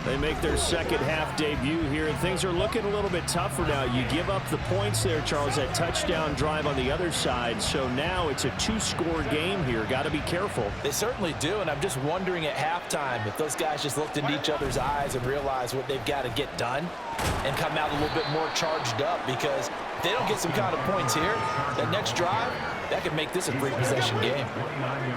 They make their second half debut here, and things are looking a little bit tougher now. You give up the points there, Charles, that touchdown drive on the other side. So now it's a 2-score game here. Got to be careful. They certainly do, and I'm just wondering at halftime if those guys just looked into each other's eyes and realized what they've got to get done and come out a little bit more charged up, because if they don't get some kind of points here, that next drive, that could make this a 3-possession game.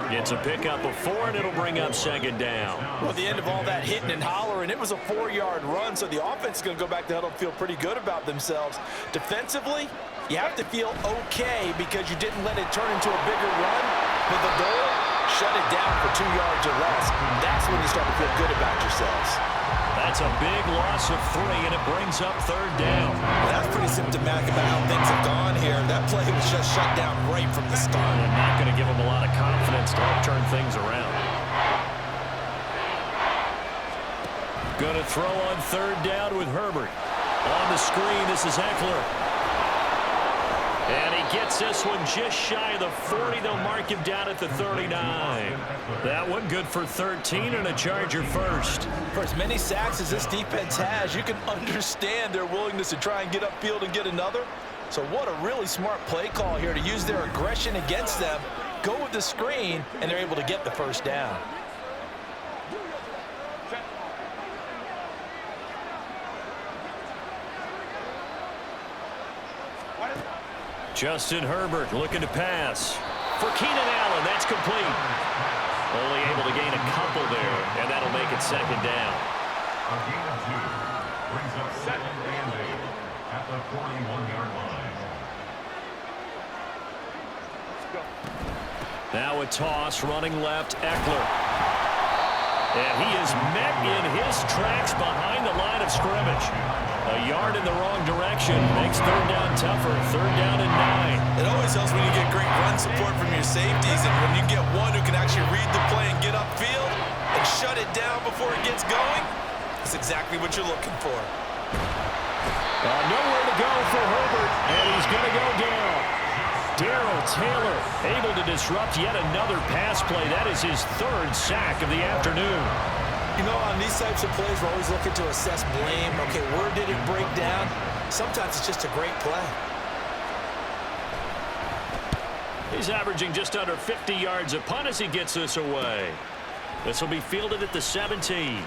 It's a pickup of 4, and it'll bring up second down. Well, at the end of all that hitting and hollering, it was a 4-yard run, so the offense is going to go back to huddle and feel pretty good about themselves. Defensively, you have to feel okay because you didn't let it turn into a bigger run. But the goal, shut it down for 2 yards or less. That's when you start to feel good about yourselves. That's a big loss of 3, and it brings up third down. Well, that's pretty symptomatic about how things have gone here. That play was just shut down right from the start. And not going to give them a lot of confidence to help turn things around. Going to throw on third down with Herbert. On the screen, this is Eckler. And he gets this one just shy of the 40. They'll mark him down at the 39. That one good for 13 and a Charger first. For as many sacks as this defense has, you can understand their willingness to try and get upfield and get another. So what a really smart play call here to use their aggression against them, go with the screen, and they're able to get the first down. Justin Herbert looking to pass. For Keenan Allen, that's complete. Only able to gain a couple there, and that'll make it second down. A gain of 2 brings up second and 8 at the 41-yard line. Now a toss, running left, Eckler. And he is met in his tracks behind the line of scrimmage. A yard in the wrong direction makes third down tougher. Third down and 9. It always helps when you get great run support from your safeties, and when you get one who can actually read the play and get upfield and shut it down before it gets going, that's exactly what you're looking for. Nowhere to go for Herbert, and he's going to go down. Darrell Taylor able to disrupt yet another pass play. That is his 3rd sack of the afternoon. You know, on these types of plays, we're always looking to assess blame. Okay, where did it break down? Sometimes it's just a great play. He's averaging just under 50 yards a punt as he gets this away. This will be fielded at the 17.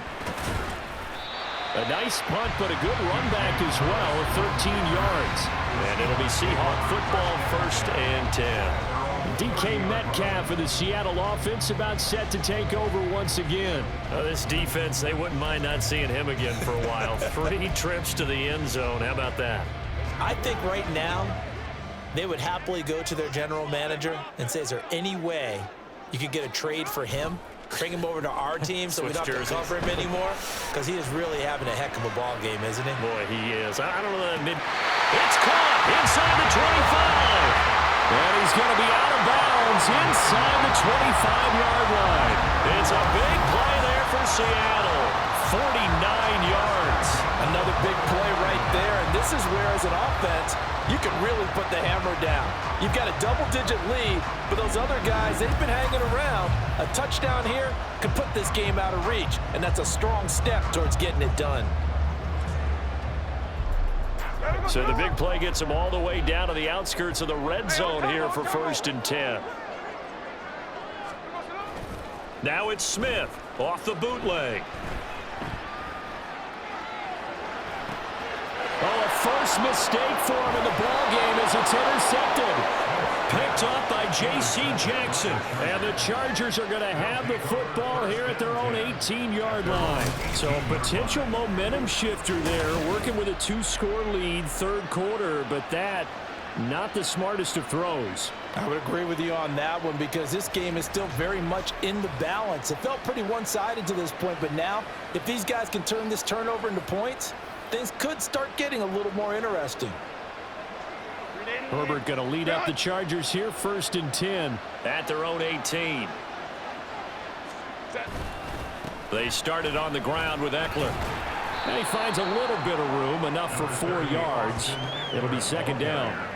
A nice punt, but a good run back as well at 13 yards. And it'll be Seahawk football, 1st and 10. DK Metcalf of the Seattle offense about set to take over once again. This defense, they wouldn't mind not seeing him again for a while. 3 trips to the end zone. How about that? I think right now they would happily go to their general manager and say, is there any way you could get a trade for him? Bring him over to our team so we don't have to cover him anymore? Because he is really having a heck of a ball game, isn't he? Boy, he is. I don't know that It's caught inside the 25. And he's going to be out of bounds inside the 25-yard line. It's a big play there for Seattle. 49 yards. Another big play right there. And this is where, as an offense, you can really put the hammer down. You've got a double-digit lead, but those other guys, they've been hanging around. A touchdown here could put this game out of reach, and that's a strong step towards getting it done. So the big play gets them all the way down to the outskirts of the red zone here for 1st and 10. Now it's Smith off the bootleg. Oh, a first mistake for him in the ball game as it's intercepted. Picked up by J.C. Jackson. And the Chargers are going to have the football here at their own 18-yard line. So a potential momentum shifter there, working with a 2-score lead, 3rd quarter, but that, not the smartest of throws. I would agree with you on that one because this game is still very much in the balance. It felt pretty one-sided to this point, but now, if these guys can turn this turnover into points, things could start getting a little more interesting. Herbert going to lead up the Chargers here, 1st and 10 at their own 18. They started on the ground with Eckler. And he finds a little bit of room, enough for 4 yards. It'll be 2nd down.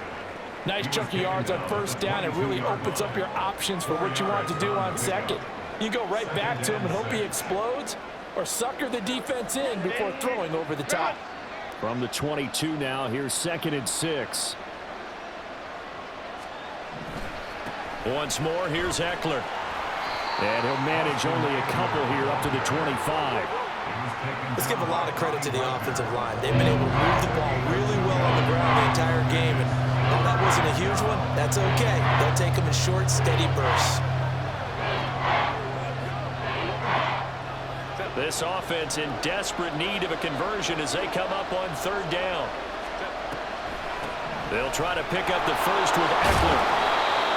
Nice chunk of yards on 1st down. It really opens up your options for what you want to do on 2nd. You go right back to him and hope he explodes, or sucker the defense in before throwing over the top. From the 22 now, here's 2nd and 6. Once more, here's Eckler. And he'll manage only a couple here up to the 25. Let's give a lot of credit to the offensive line. They've been able to move the ball really well on the ground the entire game. And while that wasn't a huge one, that's okay. They'll take them in short, steady bursts. This offense in desperate need of a conversion as they come up on 3rd down. They'll try to pick up the first with Eckler.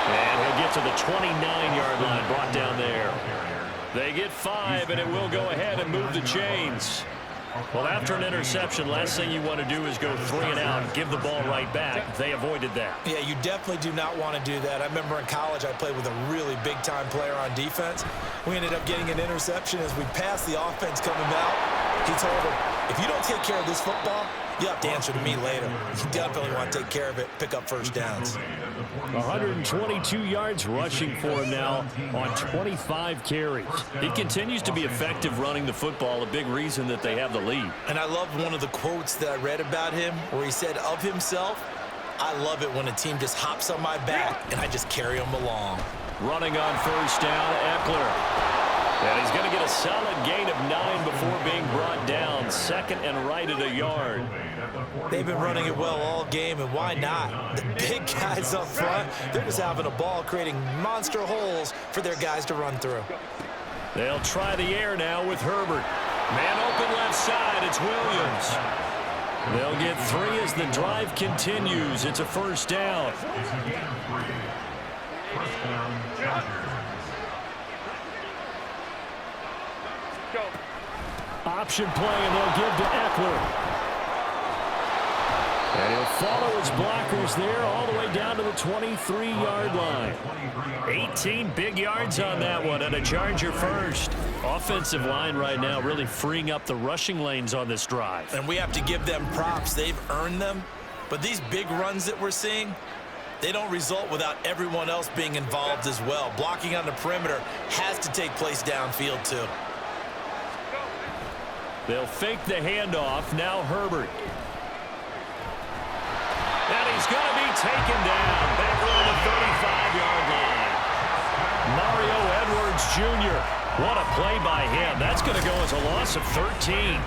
And he'll get to the 29-yard line, brought down there. They get 5, and it will go ahead and move the chains. Well, after an interception, last thing you want to do is go 3 and out and give the ball right back. They avoided that. Yeah, you definitely do not want to do that. I remember in college I played with a really big-time player on defense. We ended up getting an interception as we passed the offense coming out. He told him, if you don't take care of this football, you have to answer to me later. You definitely want to take care of it, pick up 1st downs. 122 yards rushing for him now on 25 carries. He continues to be effective running the football, a big reason that they have the lead. And I love one of the quotes that I read about him where he said of himself, I love it when a team just hops on my back and I just carry them along. Running on 1st down, Eckler. And he's going to get a solid gain of 9 before being brought down. 2nd and right at a yard. They've been running it well all game, and why not? The big guys up front, they're just having a ball, creating monster holes for their guys to run through. They'll try the air now with Herbert. Man open left side, it's Williams. They'll get 3 as the drive continues. It's a 1st down. Option play, and they'll give to Eckler. And he'll follow his blockers there all the way down to the 23-yard line. 18 big yards on that one, and a Charger first. Offensive line right now really freeing up the rushing lanes on this drive. And we have to give them props. They've earned them. But these big runs that we're seeing, they don't result without everyone else being involved as well. Blocking on the perimeter has to take place downfield too. They'll fake the handoff. Now Herbert. And he's going to be taken down back around the 35-yard line. Mario Edwards Jr. What a play by him. That's going to go as a loss of 13.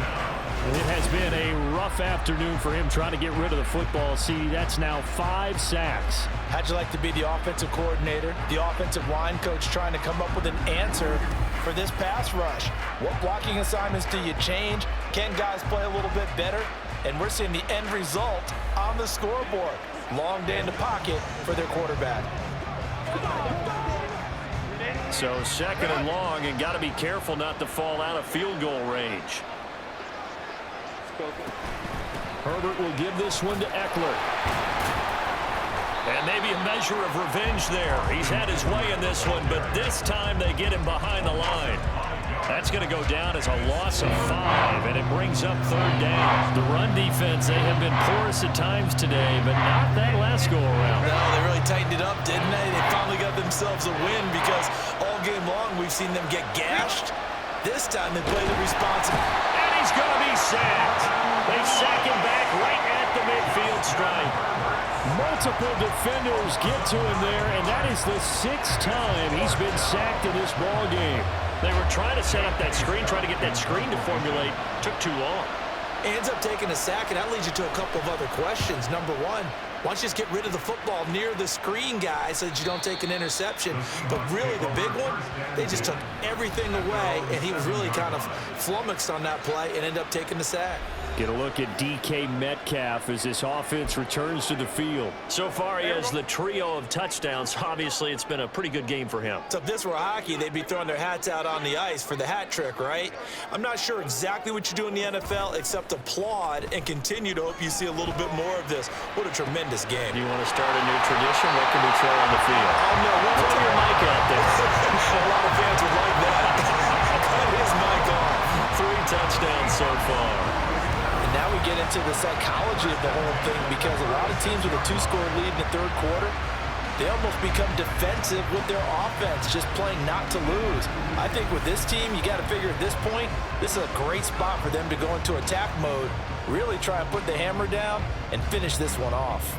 And it has been a rough afternoon for him trying to get rid of the football. See, that's now 5 sacks. How'd you like to be the offensive coordinator, the offensive line coach trying to come up with an answer for this pass rush? What blocking assignments do you change? Can guys play a little bit better? And we're seeing the end result on the scoreboard. Long day in the pocket for their quarterback. So 2nd and long, and got to be careful not to fall out of field goal range. Herbert will give this one to Eckler. And maybe a measure of revenge there. He's had his way in this one, but this time they get him behind the line. That's going to go down as a loss of 5, and it brings up 3rd down. The run defense, they have been porous at times today, but not that last go-around. No, they really tightened it up, didn't they? They finally got themselves a win because all game long we've seen them get gashed. This time they played it responsible. And he's going to be sacked. They sack him back right at the midfield stripe. Multiple defenders get to him there, and that is the 6th time he's been sacked in this ball game. They were trying to set up that screen, trying to get that screen to formulate. Took too long. Ends up taking a sack, and that leads you to a couple of other questions. Number one, why don't you just get rid of the football near the screen guy so that you don't take an interception? But really, the big one, they just took everything away, and he was really kind of flummoxed on that play and ended up taking the sack. Get a look at DK Metcalf as this offense returns to the field. So far, he has the trio of touchdowns. Obviously, it's been a pretty good game for him. So if this were hockey, they'd be throwing their hats out on the ice for the hat trick, right? I'm not sure exactly what you do in the NFL except applaud and continue to hope you see a little bit more of this. What a tremendous game. You want to start a new tradition? What can we throw on the field? Oh, no. Throw your mic out there. A lot of fans would like that. Cut his mic off. 3 touchdowns so far. And now we get into the psychology of the whole thing, because a lot of teams with a 2-score lead in the 3rd quarter, they almost become defensive with their offense, just playing not to lose. I think with this team, you got to figure at this point, this is a great spot for them to go into attack mode, really try and put the hammer down and finish this one off.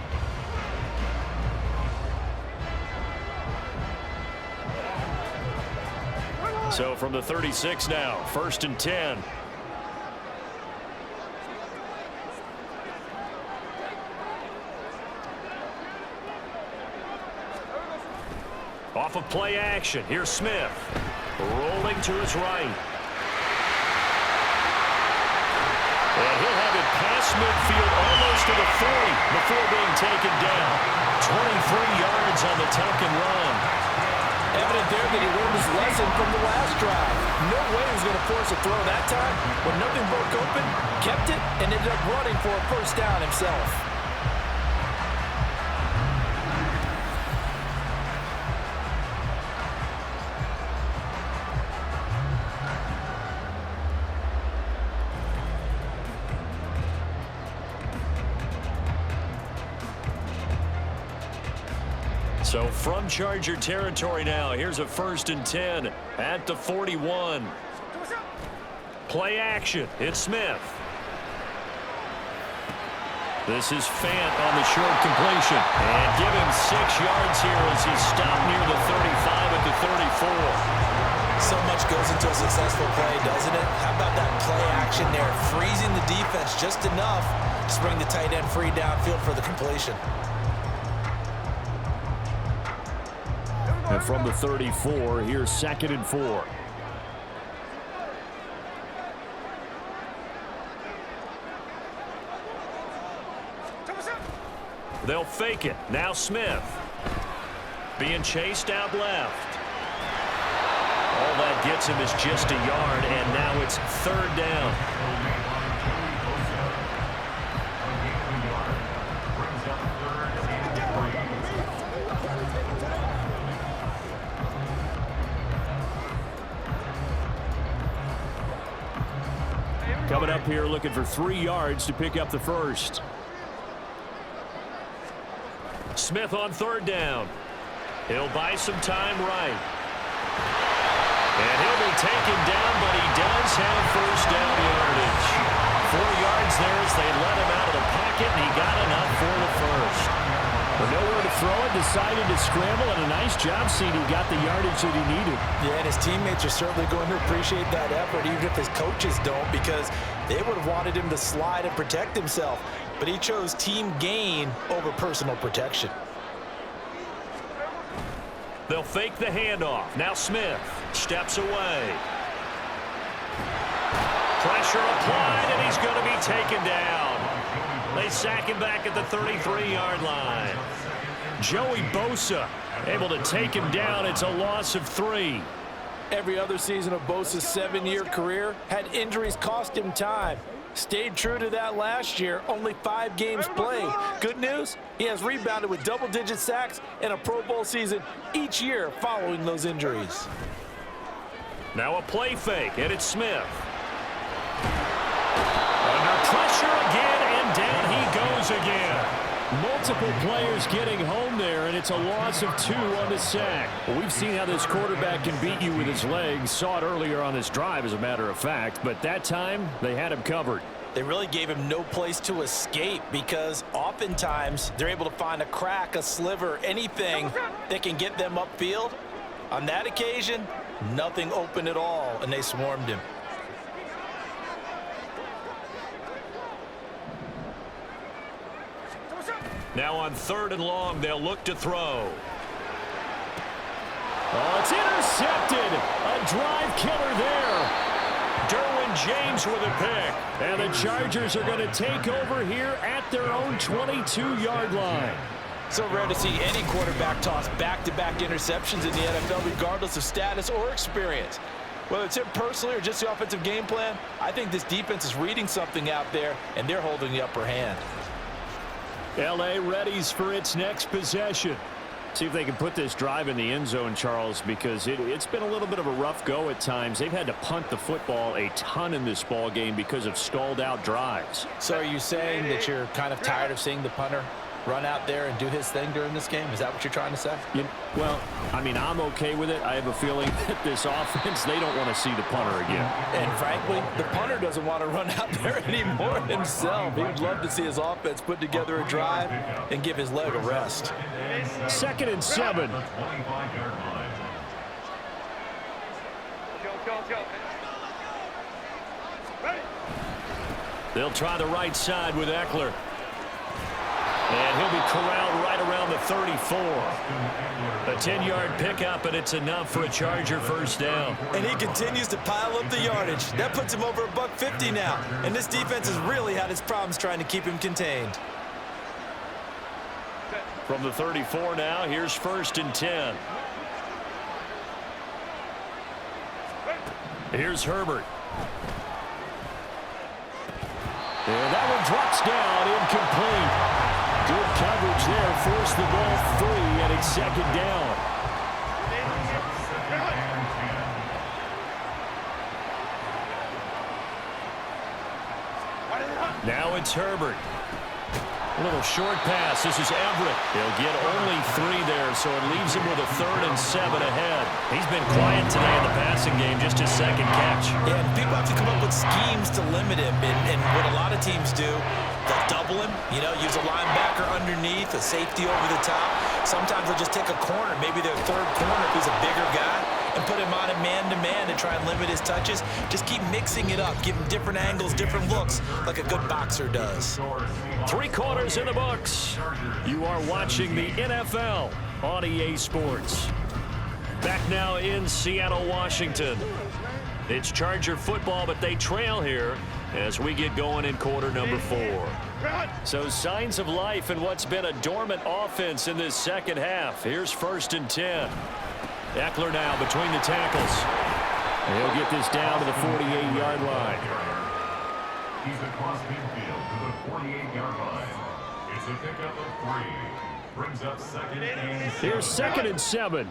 So from the 36 now, 1st and 10. Off of play action, here's Smith. Rolling to his right. And he'll have it past midfield almost to the 40 before being taken down. 23 yards on the tuck and run. Evident there that he learned his lesson from the last drive. No way he was going to force a throw that time. When nothing broke open, kept it, and ended up running for a 1st down himself. So from Charger territory now, here's a 1st and 10 at the 41. Play action, it's Smith. This is Fant on the short completion. And give him 6 yards here as he stopped near the 35 at the 34. So much goes into a successful play, doesn't it? How about that play action there? Freezing the defense just enough to bring the tight end free downfield for the completion. And from the 34, here's 2nd and 4. They'll fake it. Now Smith. Being chased out left. All that gets him is just a yard, and now it's 3rd down. Coming up here looking for 3 yards to pick up the 1st. Smith on 3rd down. He'll buy some time right. And he'll be taken down, but he does have 1st down yardage. 4 yards there as they let him out of the pocket, and he got enough for the 1st. With nowhere to throw it, decided to scramble, and a nice job seeing he got the yardage that he needed. Yeah, and his teammates are certainly going to appreciate that effort, even if his coaches don't, because They would have wanted him to slide and protect himself, but he chose team gain over personal protection. They'll fake the handoff. Now Smith steps away. Pressure applied, and he's going to be taken down. They sack him back at the 33-yard line. Joey Bosa able to take him down. It's a loss of 3. Every other season of Bosa's 7-year career had injuries cost him time. Stayed true to that last year, only 5 games played. Good news, he has rebounded with double-digit sacks and a Pro Bowl season each year following those injuries. Now a play fake, and it's Smith. Under pressure again, and down he goes again. Multiple players getting home there, and it's a loss of 2 on the sack. Well, we've seen how this quarterback can beat you with his legs. Saw it earlier on this drive, as a matter of fact, but that time they had him covered. They really gave him no place to escape because oftentimes they're able to find a crack, a sliver, anything that can get them upfield. On that occasion, nothing open at all, and they swarmed him. Now on 3rd and long, they'll look to throw. Oh, it's intercepted. A drive killer there. Derwin James with a pick. And the Chargers are going to take over here at their own 22-yard line. So rare to see any quarterback toss back-to-back interceptions in the NFL, regardless of status or experience. Whether it's him personally or just the offensive game plan, I think this defense is reading something out there, and they're holding the upper hand. L.A. readies for its next possession. See if they can put this drive in the end zone, Charles, because it's been a little bit of a rough go at times. They've had to punt the football a ton in this ball game because of stalled-out drives. So are you saying that you're kind of tired of seeing the punter run out there and do his thing during this game? Is that what you're trying to say? Well, I mean, I'm okay with it. I have a feeling that this offense, they don't want to see the punter again. And frankly, the punter doesn't want to run out there anymore himself. He would love to see his offense put together a drive and give his leg a rest. 2nd and 7. They'll try the right side with Eckler. And he'll be corralled right around the 34. A 10-yard pickup, and it's enough for a Charger first down. And he continues to pile up the yardage. That puts him over $150 now. And this defense has really had its problems trying to keep him contained. From the 34 now, here's 1st and 10. Here's Herbert. And that one drops down, incomplete. Good coverage there, forced the ball free, and it's 2nd down. Now it's Herbert. A little short pass. This is Everett. He'll get only 3 there, so it leaves him with a 3rd and 7 ahead. He's been quiet today in the passing game, just his 2nd catch. Yeah, and people have to come up with schemes to limit him, and what a lot of teams do, they'll double him, use a linebacker underneath, a safety over the top. Sometimes they'll just take a corner, maybe their 3rd corner if he's a bigger guy, and put him on a man-to-man to try and limit his touches. Just keep mixing it up, give him different angles, different looks, like a good boxer does. 3 quarters in the books. You are watching the NFL on EA Sports. Back now in Seattle, Washington. It's Charger football, but they trail here as we get going in quarter number 4. So signs of life in what's been a dormant offense in this second half. Here's 1st and 10. Eckler now between the tackles. And he'll get this down to the 48-yard line. He's across midfield to the 48-yard line. It's a pickup of 3. Brings up 2nd and 7. Here's 2nd and 7.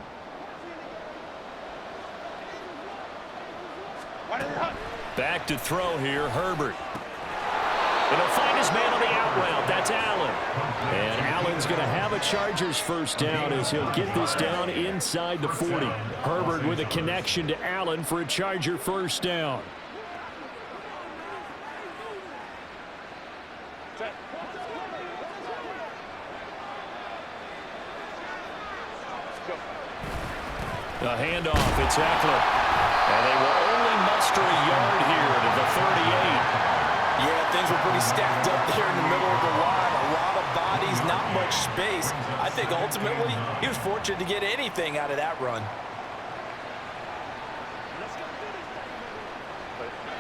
Back to throw here, Herbert. And he'll find his man on the out route. That's Allen. And Allen's going to have a Chargers first down as he'll get this down inside the 40. Herbert with a connection to Allen for a Charger first down. The handoff, it's Eckler. And they will only muster a yard here to the 38. were pretty stacked up there in the middle of the line. A lot of bodies, not much space. I think ultimately he was fortunate to get anything out of that run.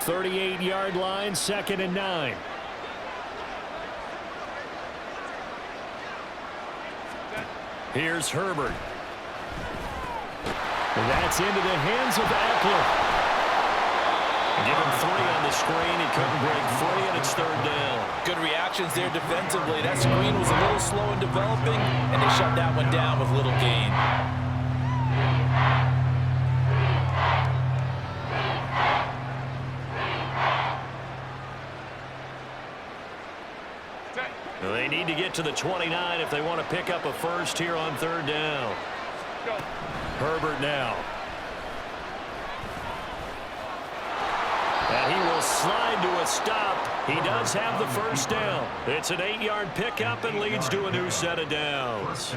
38-yard line, 2nd and 9. Here's Herbert. And that's into the hands of Eckler. Give him 3 on the screen. He couldn't break free, and it's 3rd down. Good reactions there defensively. That screen was a little slow in developing, and they shut that one down with little gain. They need to get to the 29 if they want to pick up a first here on 3rd down. Herbert now. And he will slide to a stop. He does have the first down. It's an 8-yard pickup and leads to a new set of downs.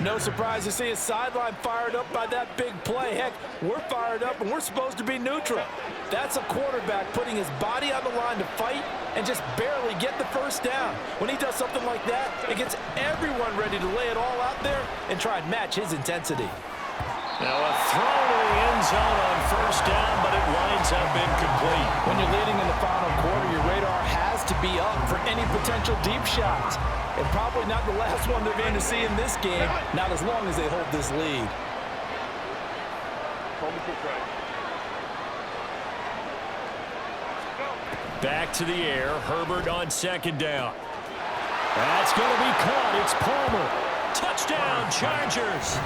No surprise to see his sideline fired up by that big play. Heck, we're fired up and we're supposed to be neutral. That's a quarterback putting his body on the line to fight and just barely get the first down. When he does something like that, it gets everyone ready to lay it all out there and try and match his intensity. Now a throw to the end zone on first down, but it winds up incomplete. When you're leading in the final quarter, your radar has to be up for any potential deep shots. And probably not the last one they're going to see in this game, not as long as they hold this lead. Back to the air, Herbert on 2nd down. That's going to be caught. It's Palmer. Touchdown, Chargers.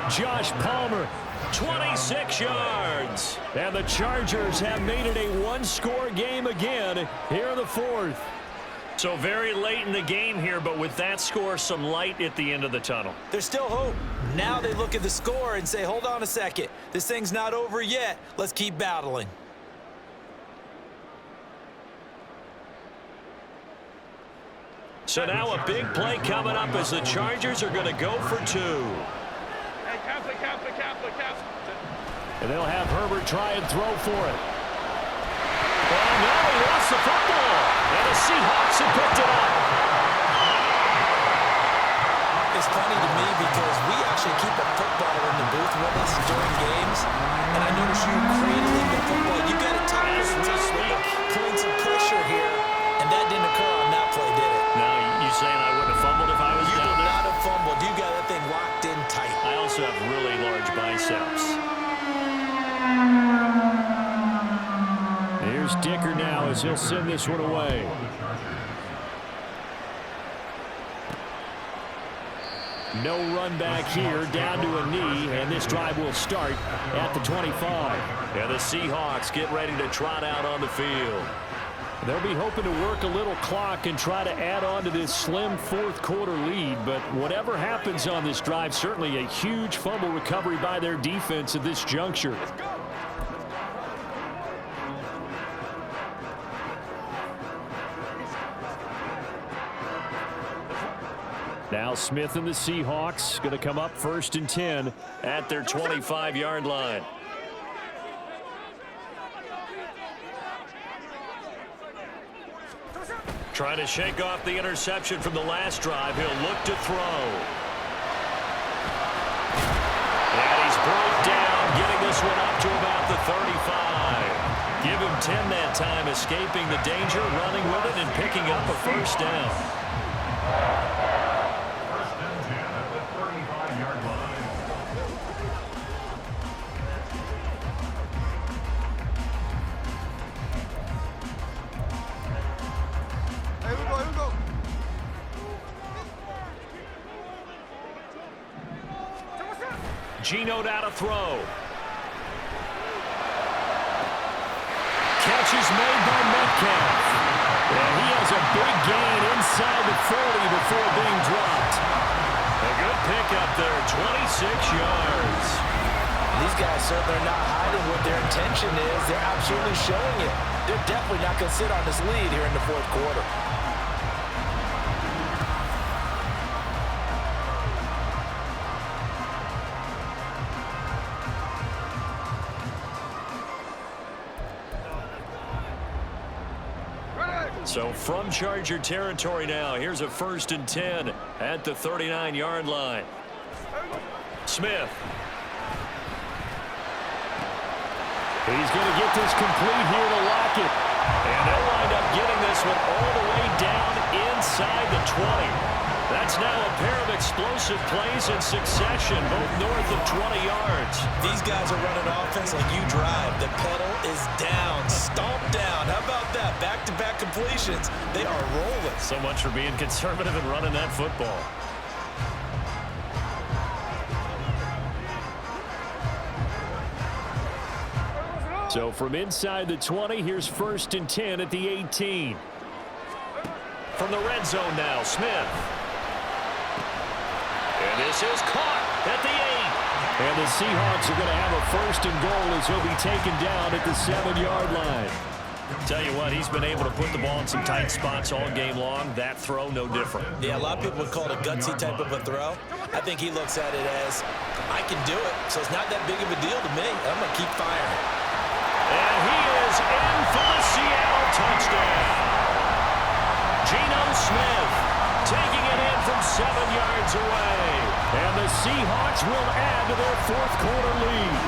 Josh Palmer, 26 yards. And the Chargers have made it a one-score game again here in the 4th. So very late in the game here, but with that score, some light at the end of the tunnel. There's still hope. Now they look at the score and say, hold on a second. This thing's not over yet. Let's keep battling. So now a big play coming up as the Chargers are going to go for 2. And they'll have Herbert try and throw for it. And now he lost the football. And the Seahawks have picked it up. It's funny to me because we actually keep a footballer in the booth with us during games. And I notice you cradling the football. You got to talk with points of pressure here. And that didn't occur on that play, did it? No, you saying I would have fumbled if I was you down there? You would not have fumbled. You got that thing locked in tight. I also have really large biceps. Here's Dicker now as he'll send this one away. No run back here, down to a knee, and this drive will start at the 25. And the Seahawks get ready to trot out on the field. They'll be hoping to work a little clock and try to add on to this slim 4th quarter lead, but whatever happens on this drive, certainly a huge fumble recovery by their defense at this juncture. Now Smith and the Seahawks going to come up 1st and 10 at their 25-yard line. Trying to shake off the interception from the last drive. He'll look to throw. And he's brought down, getting this one up to about the 35. Give him 10 that time, escaping the danger, running with it, and picking up a first down. First and 10 at the 35-yard line. Geno out of throw. Catch is made by Metcalf. And he has a big gain inside the 40 before being dropped. A good pickup there, 26 yards. These guys certainly are not hiding what their intention is. They're absolutely showing it. They're definitely not going to sit on this lead here in the 4th quarter. So from Charger territory now, here's a 1st and 10 at the 39-yard line. Smith. He's going to get this complete here to Lockett. And they'll wind up getting this one all the way down inside the 20. That's now a pair of explosive plays in succession, both north of 20 yards. These guys are running offense like you drive. The pedal is down, stomp down. How about that? Back-to-back completions. They are rolling. So much for being conservative and running that football. So from inside the 20, here's 1st and 10 at the 18. From the red zone now, Smith. And this is caught at the 8. And the Seahawks are going to have a 1st and goal as he'll be taken down at the 7-yard line. Tell you what, he's been able to put the ball in some tight spots all game long. That throw, no different. Yeah, a lot of people would call it a gutsy type of a throw. I think he looks at it as, I can do it, so it's not that big of a deal to me. I'm going to keep firing. And he is in for the Seattle touchdown. Geno Smith taking it in from 7 yards away. And the Seahawks will add to their 4th quarter lead.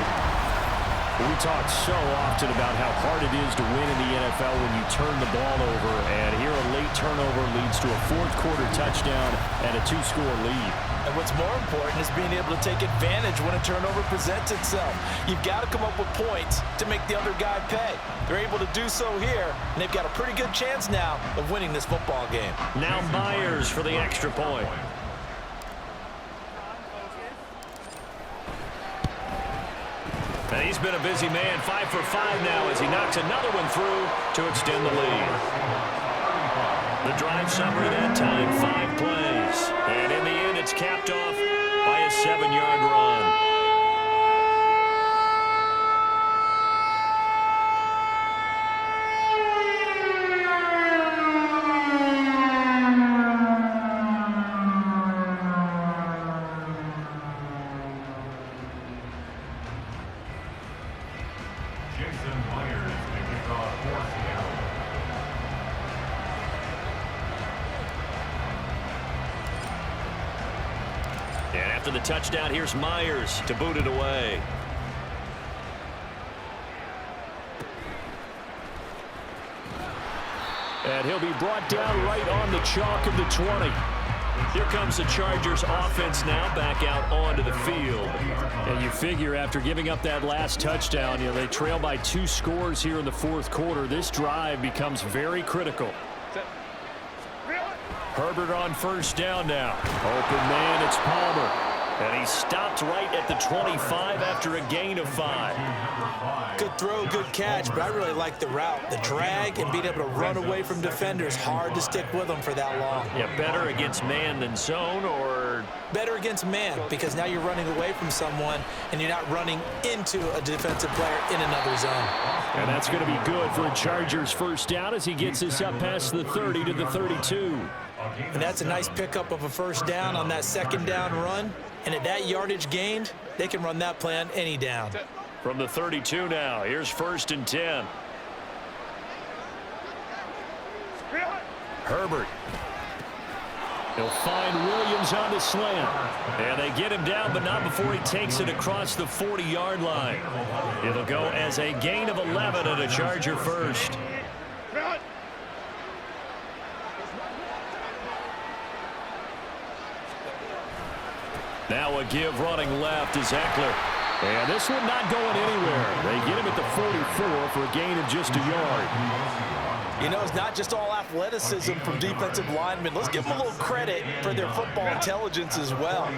We talk so often about how hard it is to win in the NFL when you turn the ball over. And here a late turnover leads to a 4th quarter touchdown and a 2-score lead. And what's more important is being able to take advantage when a turnover presents itself. You've got to come up with points to make the other guy pay. They're able to do so here, and they've got a pretty good chance now of winning this football game. Now Myers for the extra point. And he's been a busy man, 5 for 5 now as he knocks another one through to extend the lead. The drive summary that time, 5 plays. And in the end, it's capped off by a 7-yard run. And after the touchdown, here's Myers to boot it away. And he'll be brought down right on the chalk of the 20. Here comes the Chargers offense now back out onto the field. And you figure after giving up that last touchdown, they trail by 2 scores here in the 4th quarter. This drive becomes very critical. Herbert on 1st down now. Open man, it's Palmer. And he stopped right at the 25 after a gain of 5. Good throw, good catch, but I really like the route. The drag and being able to run away from defenders, hard to stick with them for that long. Yeah, better against man than zone, or? Better against man, because now you're running away from someone and you're not running into a defensive player in another zone. And that's going to be good for a Chargers 1st down as he gets this up past the 30 to the 32. And that's a nice pickup of a 1st down on that 2nd down run. And at that yardage gained, they can run that play on any down. From the 32 now, here's 1st and 10. Herbert. He'll find Williams on the slant. And they get him down, but not before he takes it across the 40-yard line. It'll go as a gain of 11 and a Charger 1st. Now a give running left is Eckler. And this one not going anywhere. They get him at the 44 for a gain of just a yard. You know, it's not just all athleticism from defensive linemen. Let's give them a little credit for their football intelligence as well.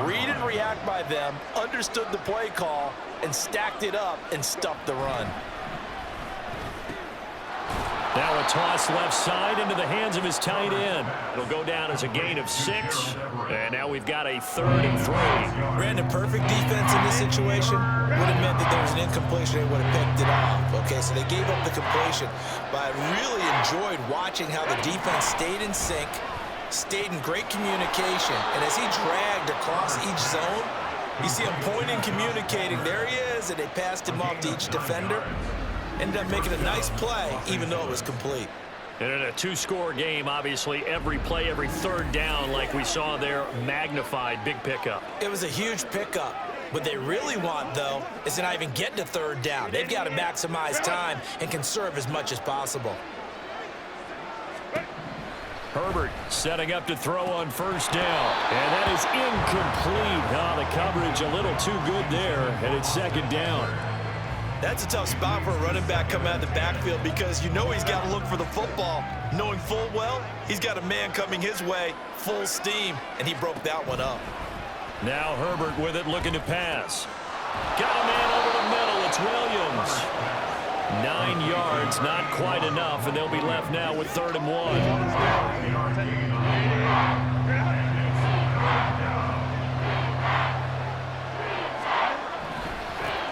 Read and react by them, understood the play call, and stacked it up and stuffed the run. Now a toss left side into the hands of his tight end. It'll go down as a gain of 6. And now we've got a 3rd and 3. Brandon, perfect defense in this situation would have meant that there was an incompletion. They would have picked it off. Okay, so they gave up the completion. But I really enjoyed watching how the defense stayed in sync, stayed in great communication. And as he dragged across each zone, you see him pointing, communicating. There he is, and they passed him off to each defender. Ended up making a nice play, even though it was complete. And in a two-score game, obviously, every play, every third down, like we saw there, magnified, big pickup. It was a huge pickup. What they really want, though, is to not even get to third down. They've got to maximize time and conserve as much as possible. Herbert setting up to throw on first down. And that is incomplete. Oh, the coverage a little too good there, and it's second down. That's a tough spot for a running back coming out of the backfield because you know he's got to look for the football, knowing full well he's got a man coming his way, full steam, and he broke that one up. Now Herbert with it, looking to pass. Got a man over the middle. It's Williams. 9 yards, not quite enough, and they'll be left now with 3rd and 1.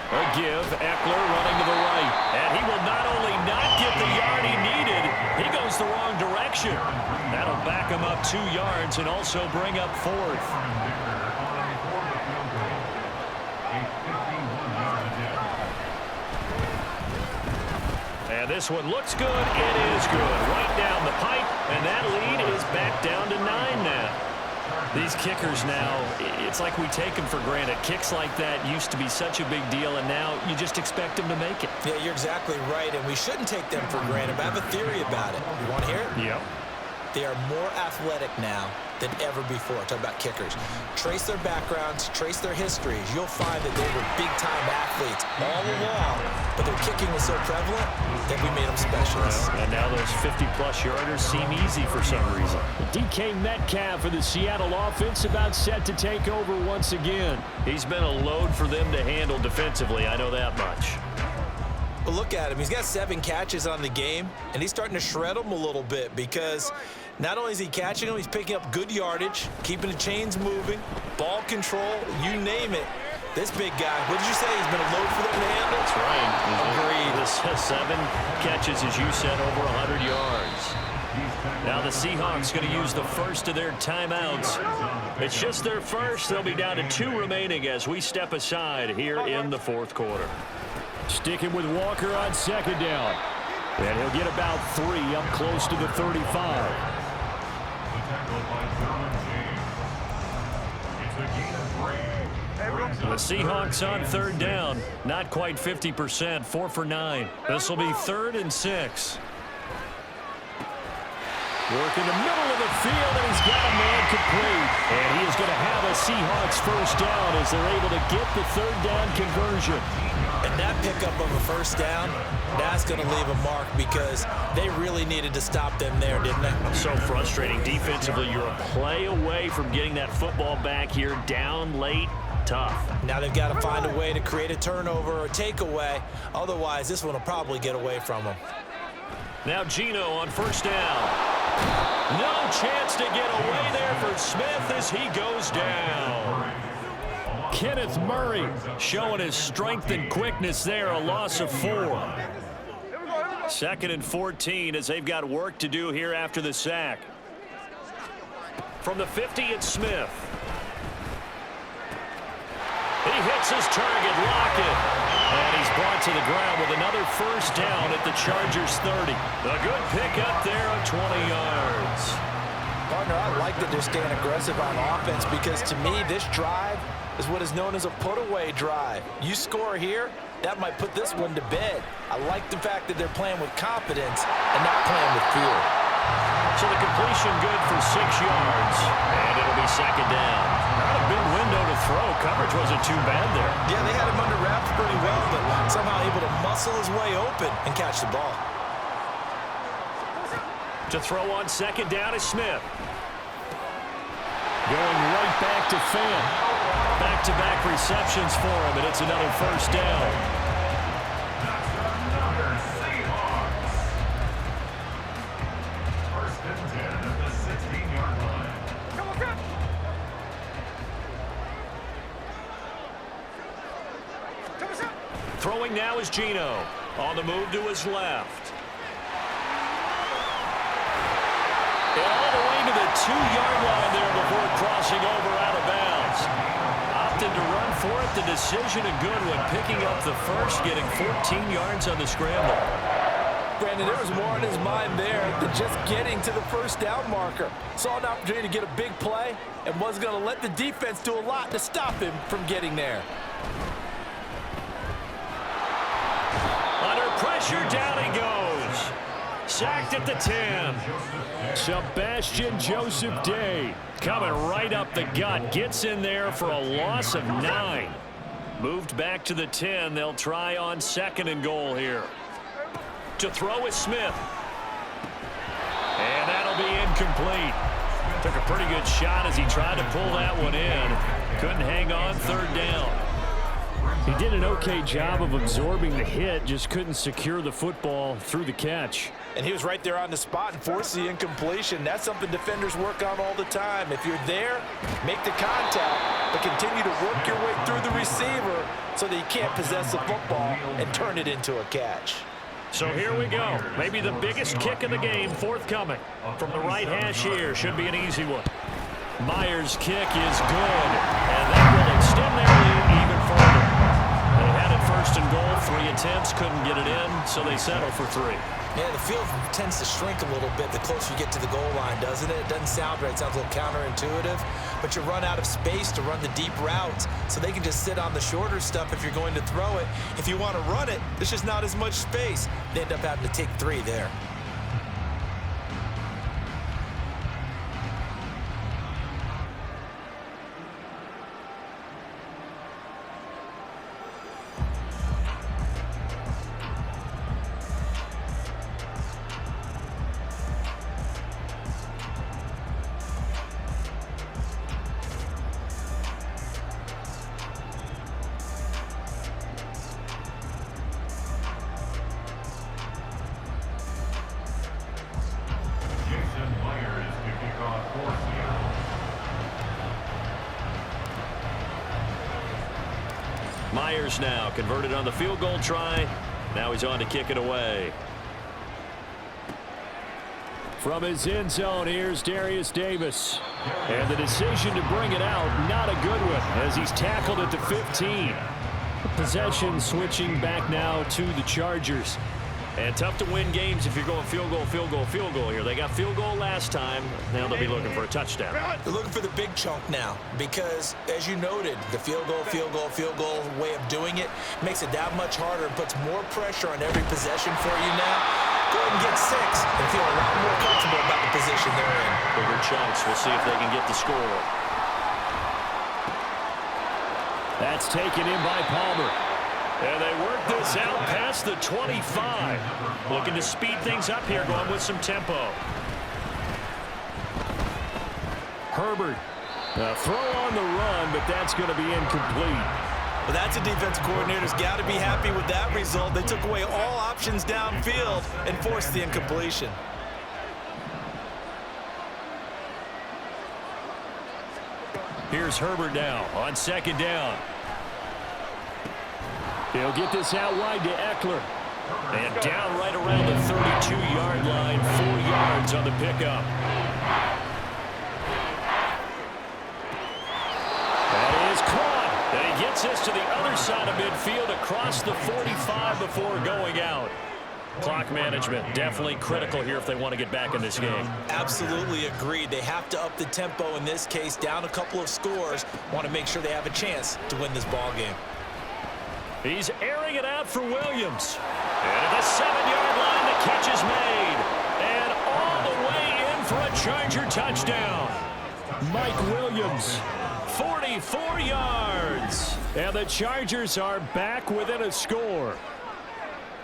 A give, Eckler running to the right. And he will not only not get the yard he needed, he goes the wrong direction. That'll back him up 2 yards and also bring up 4th. And this one looks good. It is good. Right down the pipe, and that lead is back down to 9 now. These kickers now, it's like we take them for granted. Kicks like that used to be such a big deal, and now you just expect them to make it. Yeah, you're exactly right, and we shouldn't take them for granted, but I have a theory about it. You want to hear it? Yep. They are more athletic now than ever before. Talk about kickers. Trace their backgrounds, trace their histories. You'll find that they were big-time athletes all along, but their kicking was so prevalent that we made them specialists. And now those 50-plus yarders seem easy for some reason. DK Metcalf for the Seattle offense about set to take over once again. He's been a load for them to handle defensively, I know that much. But look at him. He's got 7 catches on the game, and he's starting to shred them a little bit because not only is he catching them, he's picking up good yardage, keeping the chains moving, ball control, you name it. This big guy, what did you say? He's been a load for them to handle? That's right. Agreed. This has 7 catches, as you said, over 100 yards. Now the Seahawks going to use the first of their timeouts. It's just their first. They'll be down to 2 remaining as we step aside here in the 4th quarter. Sticking with Walker on 2nd down. And he'll get about 3 up close to the 35. The Seahawks on 3rd down. Not quite 50%. 4 for 9. This will be 3rd and 6. Work in the middle of the field, and he's got a man complete. And he is going to have a Seahawks first down as they're able to get the 3rd down conversion. And that pickup of a first down, that's going to leave a mark because they really needed to stop them there, didn't they? So frustrating. Defensively, you're a play away from getting that football back here. Down late, tough. Now they've got to find a way to create a turnover or takeaway. Otherwise, this one will probably get away from them. Now Geno on first down. No chance to get away there for Smith as he goes down. Kenneth Murray showing his strength and quickness there, a loss of 4. 2nd and 14 as they've got work to do here after the sack. From the 50, it's Smith. He hits his target, Lockett. And he's brought to the ground with another first down at the Chargers 30. A good pickup there of 20 yards. Partner, I like that they're staying aggressive on offense because to me, this drive is what is known as a put-away drive. You score here, that might put this one to bed. I like the fact that they're playing with confidence and not playing with fear. So the completion good for 6 yards, and it'll be 2nd down. Not a big window to throw. Coverage wasn't too bad there. Yeah, they had him under wraps pretty well, but somehow able to muscle his way open and catch the ball. To throw on 2nd down is Smith. Going right back to Fant. Back-to-back receptions for him, and it's another first down. First and 10 at the 16-yard line. Throwing now is Geno. On the move to his left. All the way to the 2-yard line there before crossing over out of bounds. Opted to run for it. The decision a good one. Picking up the first, getting 14 yards on the scramble. Brandon, there was more on his mind there than just getting to the first down marker. Saw an opportunity to get a big play and wasn't going to let the defense do a lot to stop him from getting there. Under pressure, down he goes. Sacked at the 10. Sebastian Joseph Day coming right up the gut. Gets in there for a loss of 9. Moved back to the 10. They'll try on 2nd and goal here. To throw is Smith. And that'll be incomplete. Took a pretty good shot as he tried to pull that one in. Couldn't hang on 3rd down. He did an okay job of absorbing the hit, just couldn't secure the football through the catch. And he was right there on the spot and forced the incompletion. That's something defenders work on all the time. If you're there, make the contact, but continue to work your way through the receiver so that you can't possess the football and turn it into a catch. So here we go. Maybe the biggest kick of the game forthcoming. From the right hash here. Should be an easy one. Myers' kick is good. And that will extend their lead even further. They had it 1st and goal. 3 attempts. Couldn't get it in, so they settle for 3. Yeah, the field tends to shrink a little bit the closer you get to the goal line, doesn't it? It doesn't sound right. It sounds a little counterintuitive. But you run out of space to run the deep routes, so they can just sit on the shorter stuff if you're going to throw it. If you want to run it, there's just not as much space. They end up having to take 3 there. Myers now converted on the field goal try. Now he's on to kick it away. From his end zone, here's Darius Davis. And the decision to bring it out, not a good one, as he's tackled at the 15. Possession switching back now to the Chargers. And tough to win games if you're going field goal, field goal, field goal here. They got field goal last time. Now they'll be looking for a touchdown. They're looking for the big chunk now because, as you noted, the field goal, field goal, field goal way of doing it makes it that much harder and puts more pressure on every possession for you now. Go ahead and get 6 and feel a lot more comfortable about the position they're in. Bigger chunks. We'll see if they can get the score. That's taken in by Palmer. And they work this out past the 25. Looking to speed things up here, going with some tempo. Herbert. A throw on the run, but that's going to be incomplete. Well, that's a defensive coordinator's got to be happy with that result. They took away all options downfield and forced the incompletion. Here's Herbert now on 2nd down. He'll get this out wide to Eckler. And down right around the 32-yard line, 4 yards on the pickup. That is caught. And he gets this to the other side of midfield across the 45 before going out. Clock management definitely critical here if they want to get back in this game. Absolutely agreed. They have to up the tempo in this case, down a couple of scores. Want to make sure they have a chance to win this ball game. He's airing it out for Williams. And at the 7-yard line, the catch is made. And all the way in for a Charger touchdown. Mike Williams, 44 yards. And the Chargers are back within a score.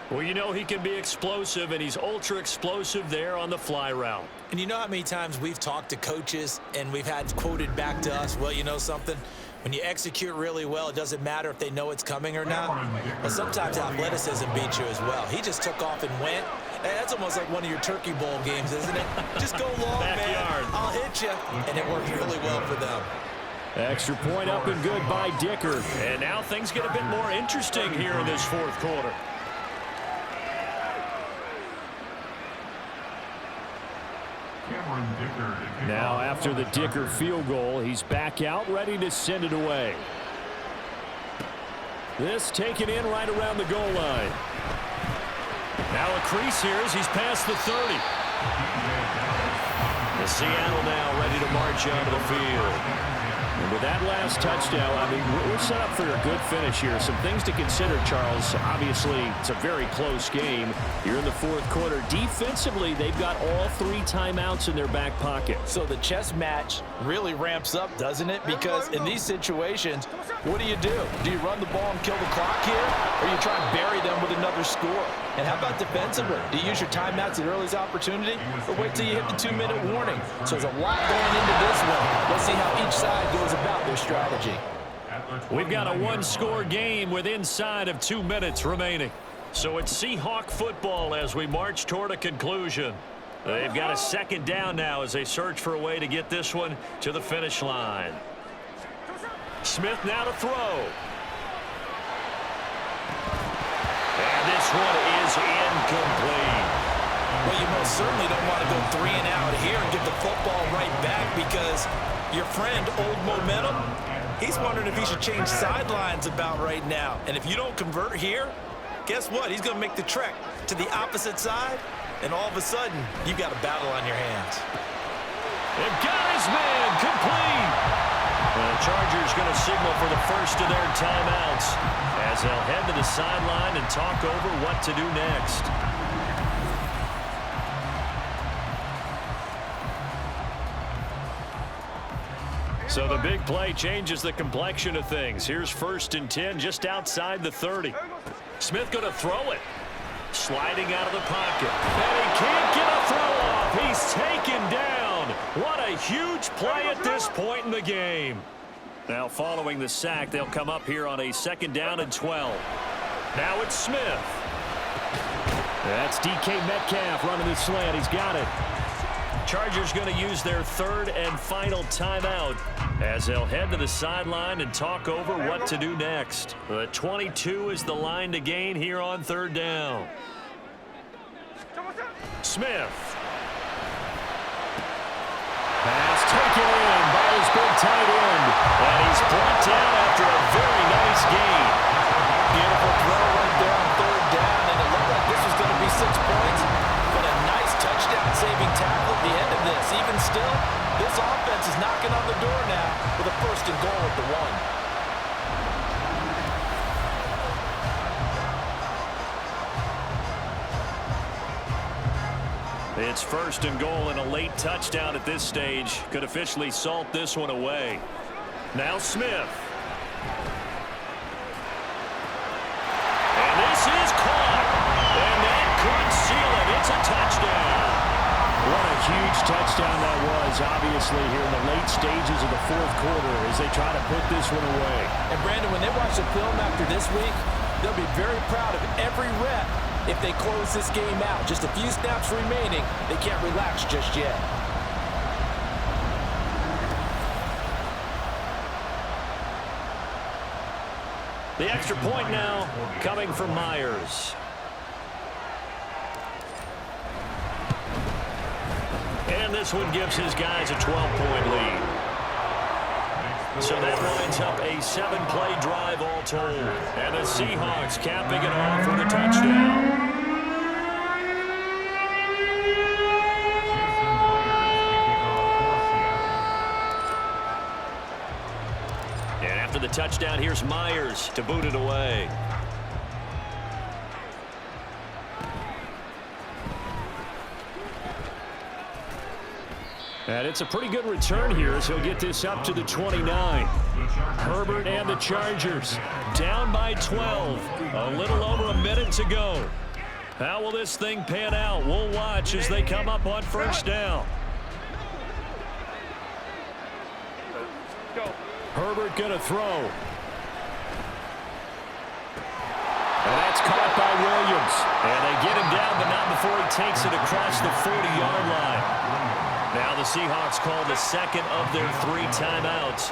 Well, you know he can be explosive, and he's ultra explosive there on the fly route. And you know how many times we've talked to coaches and we've had quoted back to us, well, you know something? When you execute really well, it doesn't matter if they know it's coming or not. But sometimes athleticism beats you as well. He just took off and went. And that's almost like one of your Turkey Bowl games, isn't it? Just go long, man. I'll hit you. And it worked really well for them. Extra point up and good by Dicker. And now things get a bit more interesting here in this 4th quarter. Now after the Dicker field goal, he's back out ready to send it away. This taken in right around the goal line. Now a crease here as he's past the 30. The Seattle now ready to march onto the field. And with that last touchdown, I mean, we're set up for a good finish here. Some things to consider, Charles. Obviously, it's a very close game. You're in the fourth quarter. Defensively, they've got all 3 timeouts in their back pocket. So the chess match really ramps up, doesn't it? Because in these situations, what do? Do you run the ball and kill the clock here? Or you try and bury them with another score? And how about defensively? Do you use your timeouts at earliest opportunity? Or wait till you hit the 2-minute warning? So there's a lot going into this one. Let's see how each side goes about their strategy. We've got a 1-score game with inside of 2 minutes remaining. So it's Seahawk football as we march toward a conclusion. They've got a second down now as they search for a way to get this one to the finish line. Smith now to throw. And this one is incomplete. Well, you most certainly don't want to go 3 and out here and get the football right back because your friend, Old Momentum, he's wondering if he should change sidelines about right now. And if you don't convert here, guess what? He's going to make the trek to the opposite side, and all of a sudden, you've got a battle on your hands. They've got his man complete. The Chargers going to signal for the first of their timeouts as they'll head to the sideline and talk over what to do next. So the big play changes the complexion of things. Here's 1st and 10 just outside the 30. Smith going to throw it. Sliding out of the pocket. And he can't get a throw off. He's taken down. What a huge play at this point in the game. Now following the sack, they'll come up here on a 2nd down and 12. Now it's Smith. That's DK Metcalf running the slant. He's got it. Chargers going to use their 3rd and final timeout as they'll head to the sideline and talk over what to do next. The 22 is the line to gain here on 3rd down. Smith. Pass taken in by his big tight end. And he's brought down after a very nice gain. Beautiful throw right there on 3rd down, and it looked like this was going to be 6 points. But a nice touchdown-saving tackle at the end of this. Even still, this offense is knocking on the door now with a 1st and goal at the 1. It's 1st and goal, and a late touchdown at this stage could officially salt this one away. Now Smith. And this is caught. And that could seal it. It's a touchdown. What a huge touchdown that was, obviously, here in the late stages of the 4th quarter as they try to put this one away. And, Brandon, when they watch the film after this week, they'll be very proud of every rep if they close this game out. Just a few snaps remaining. They can't relax just yet. The extra point now coming from Myers. And this one gives his guys a 12-point lead. So that lines up a 7-play drive all told. And the Seahawks capping it off with a touchdown. And after the touchdown, here's Myers to boot it away. And it's a pretty good return here as he'll get this up to the 29. Herbert and the Chargers down by 12. A little over a minute to go. How will this thing pan out? We'll watch as they come up on 1st down. Herbert going to throw. And that's caught by Williams. And they get him down, but not before he takes it across the 40-yard line. Now the Seahawks call the 2nd of their 3 timeouts.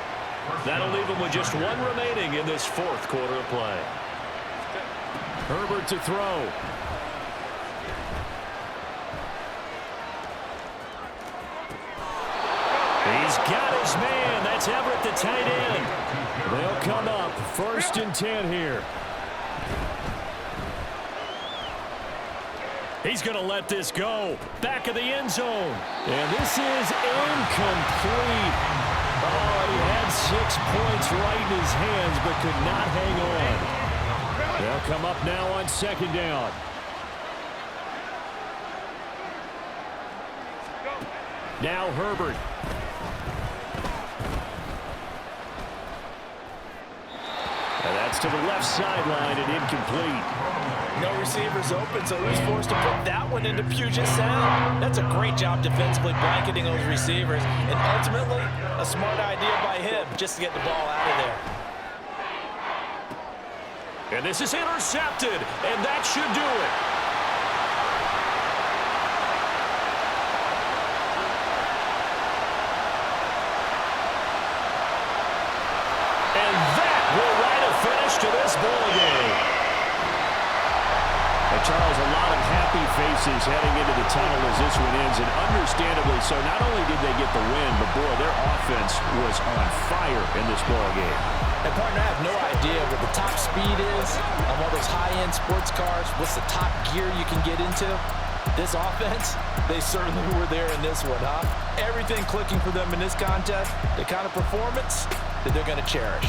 That'll leave them with just 1 remaining in this 4th quarter of play. Herbert to throw. He's got his man. That's Everett, the tight end. They'll come up 1st and 10 here. He's going to let this go. Back of the end zone. And this is incomplete. Oh, he had 6 points right in his hands, but could not hang on. They'll come up now on 2nd down. Now Herbert. And that's to the left sideline and incomplete. No receivers open, so he's forced to put that one into Puget Sound. That's a great job defensively blanketing those receivers. And ultimately, a smart idea by him just to get the ball out of there. And this is intercepted, and that should do it. And that will write a finish to this ball game. And Charles, a lot of happy faces heading into the tunnel as this one ends, and understandably so. Not only did they get the win, but boy, their offense was on fire in this ball game. And partner, I have no idea what the top speed is of all those high-end sports cars. What's the top gear you can get into? This offense, they certainly were there in this one, huh? Everything clicking for them in this contest, the kind of performance that they're going to cherish.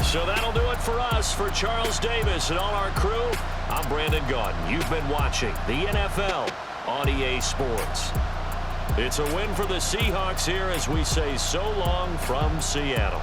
So that'll do it for us. For Charles Davis and all our crew, I'm Brandon Gaudin. You've been watching the NFL on EA Sports. It's a win for the Seahawks here as we say so long from Seattle.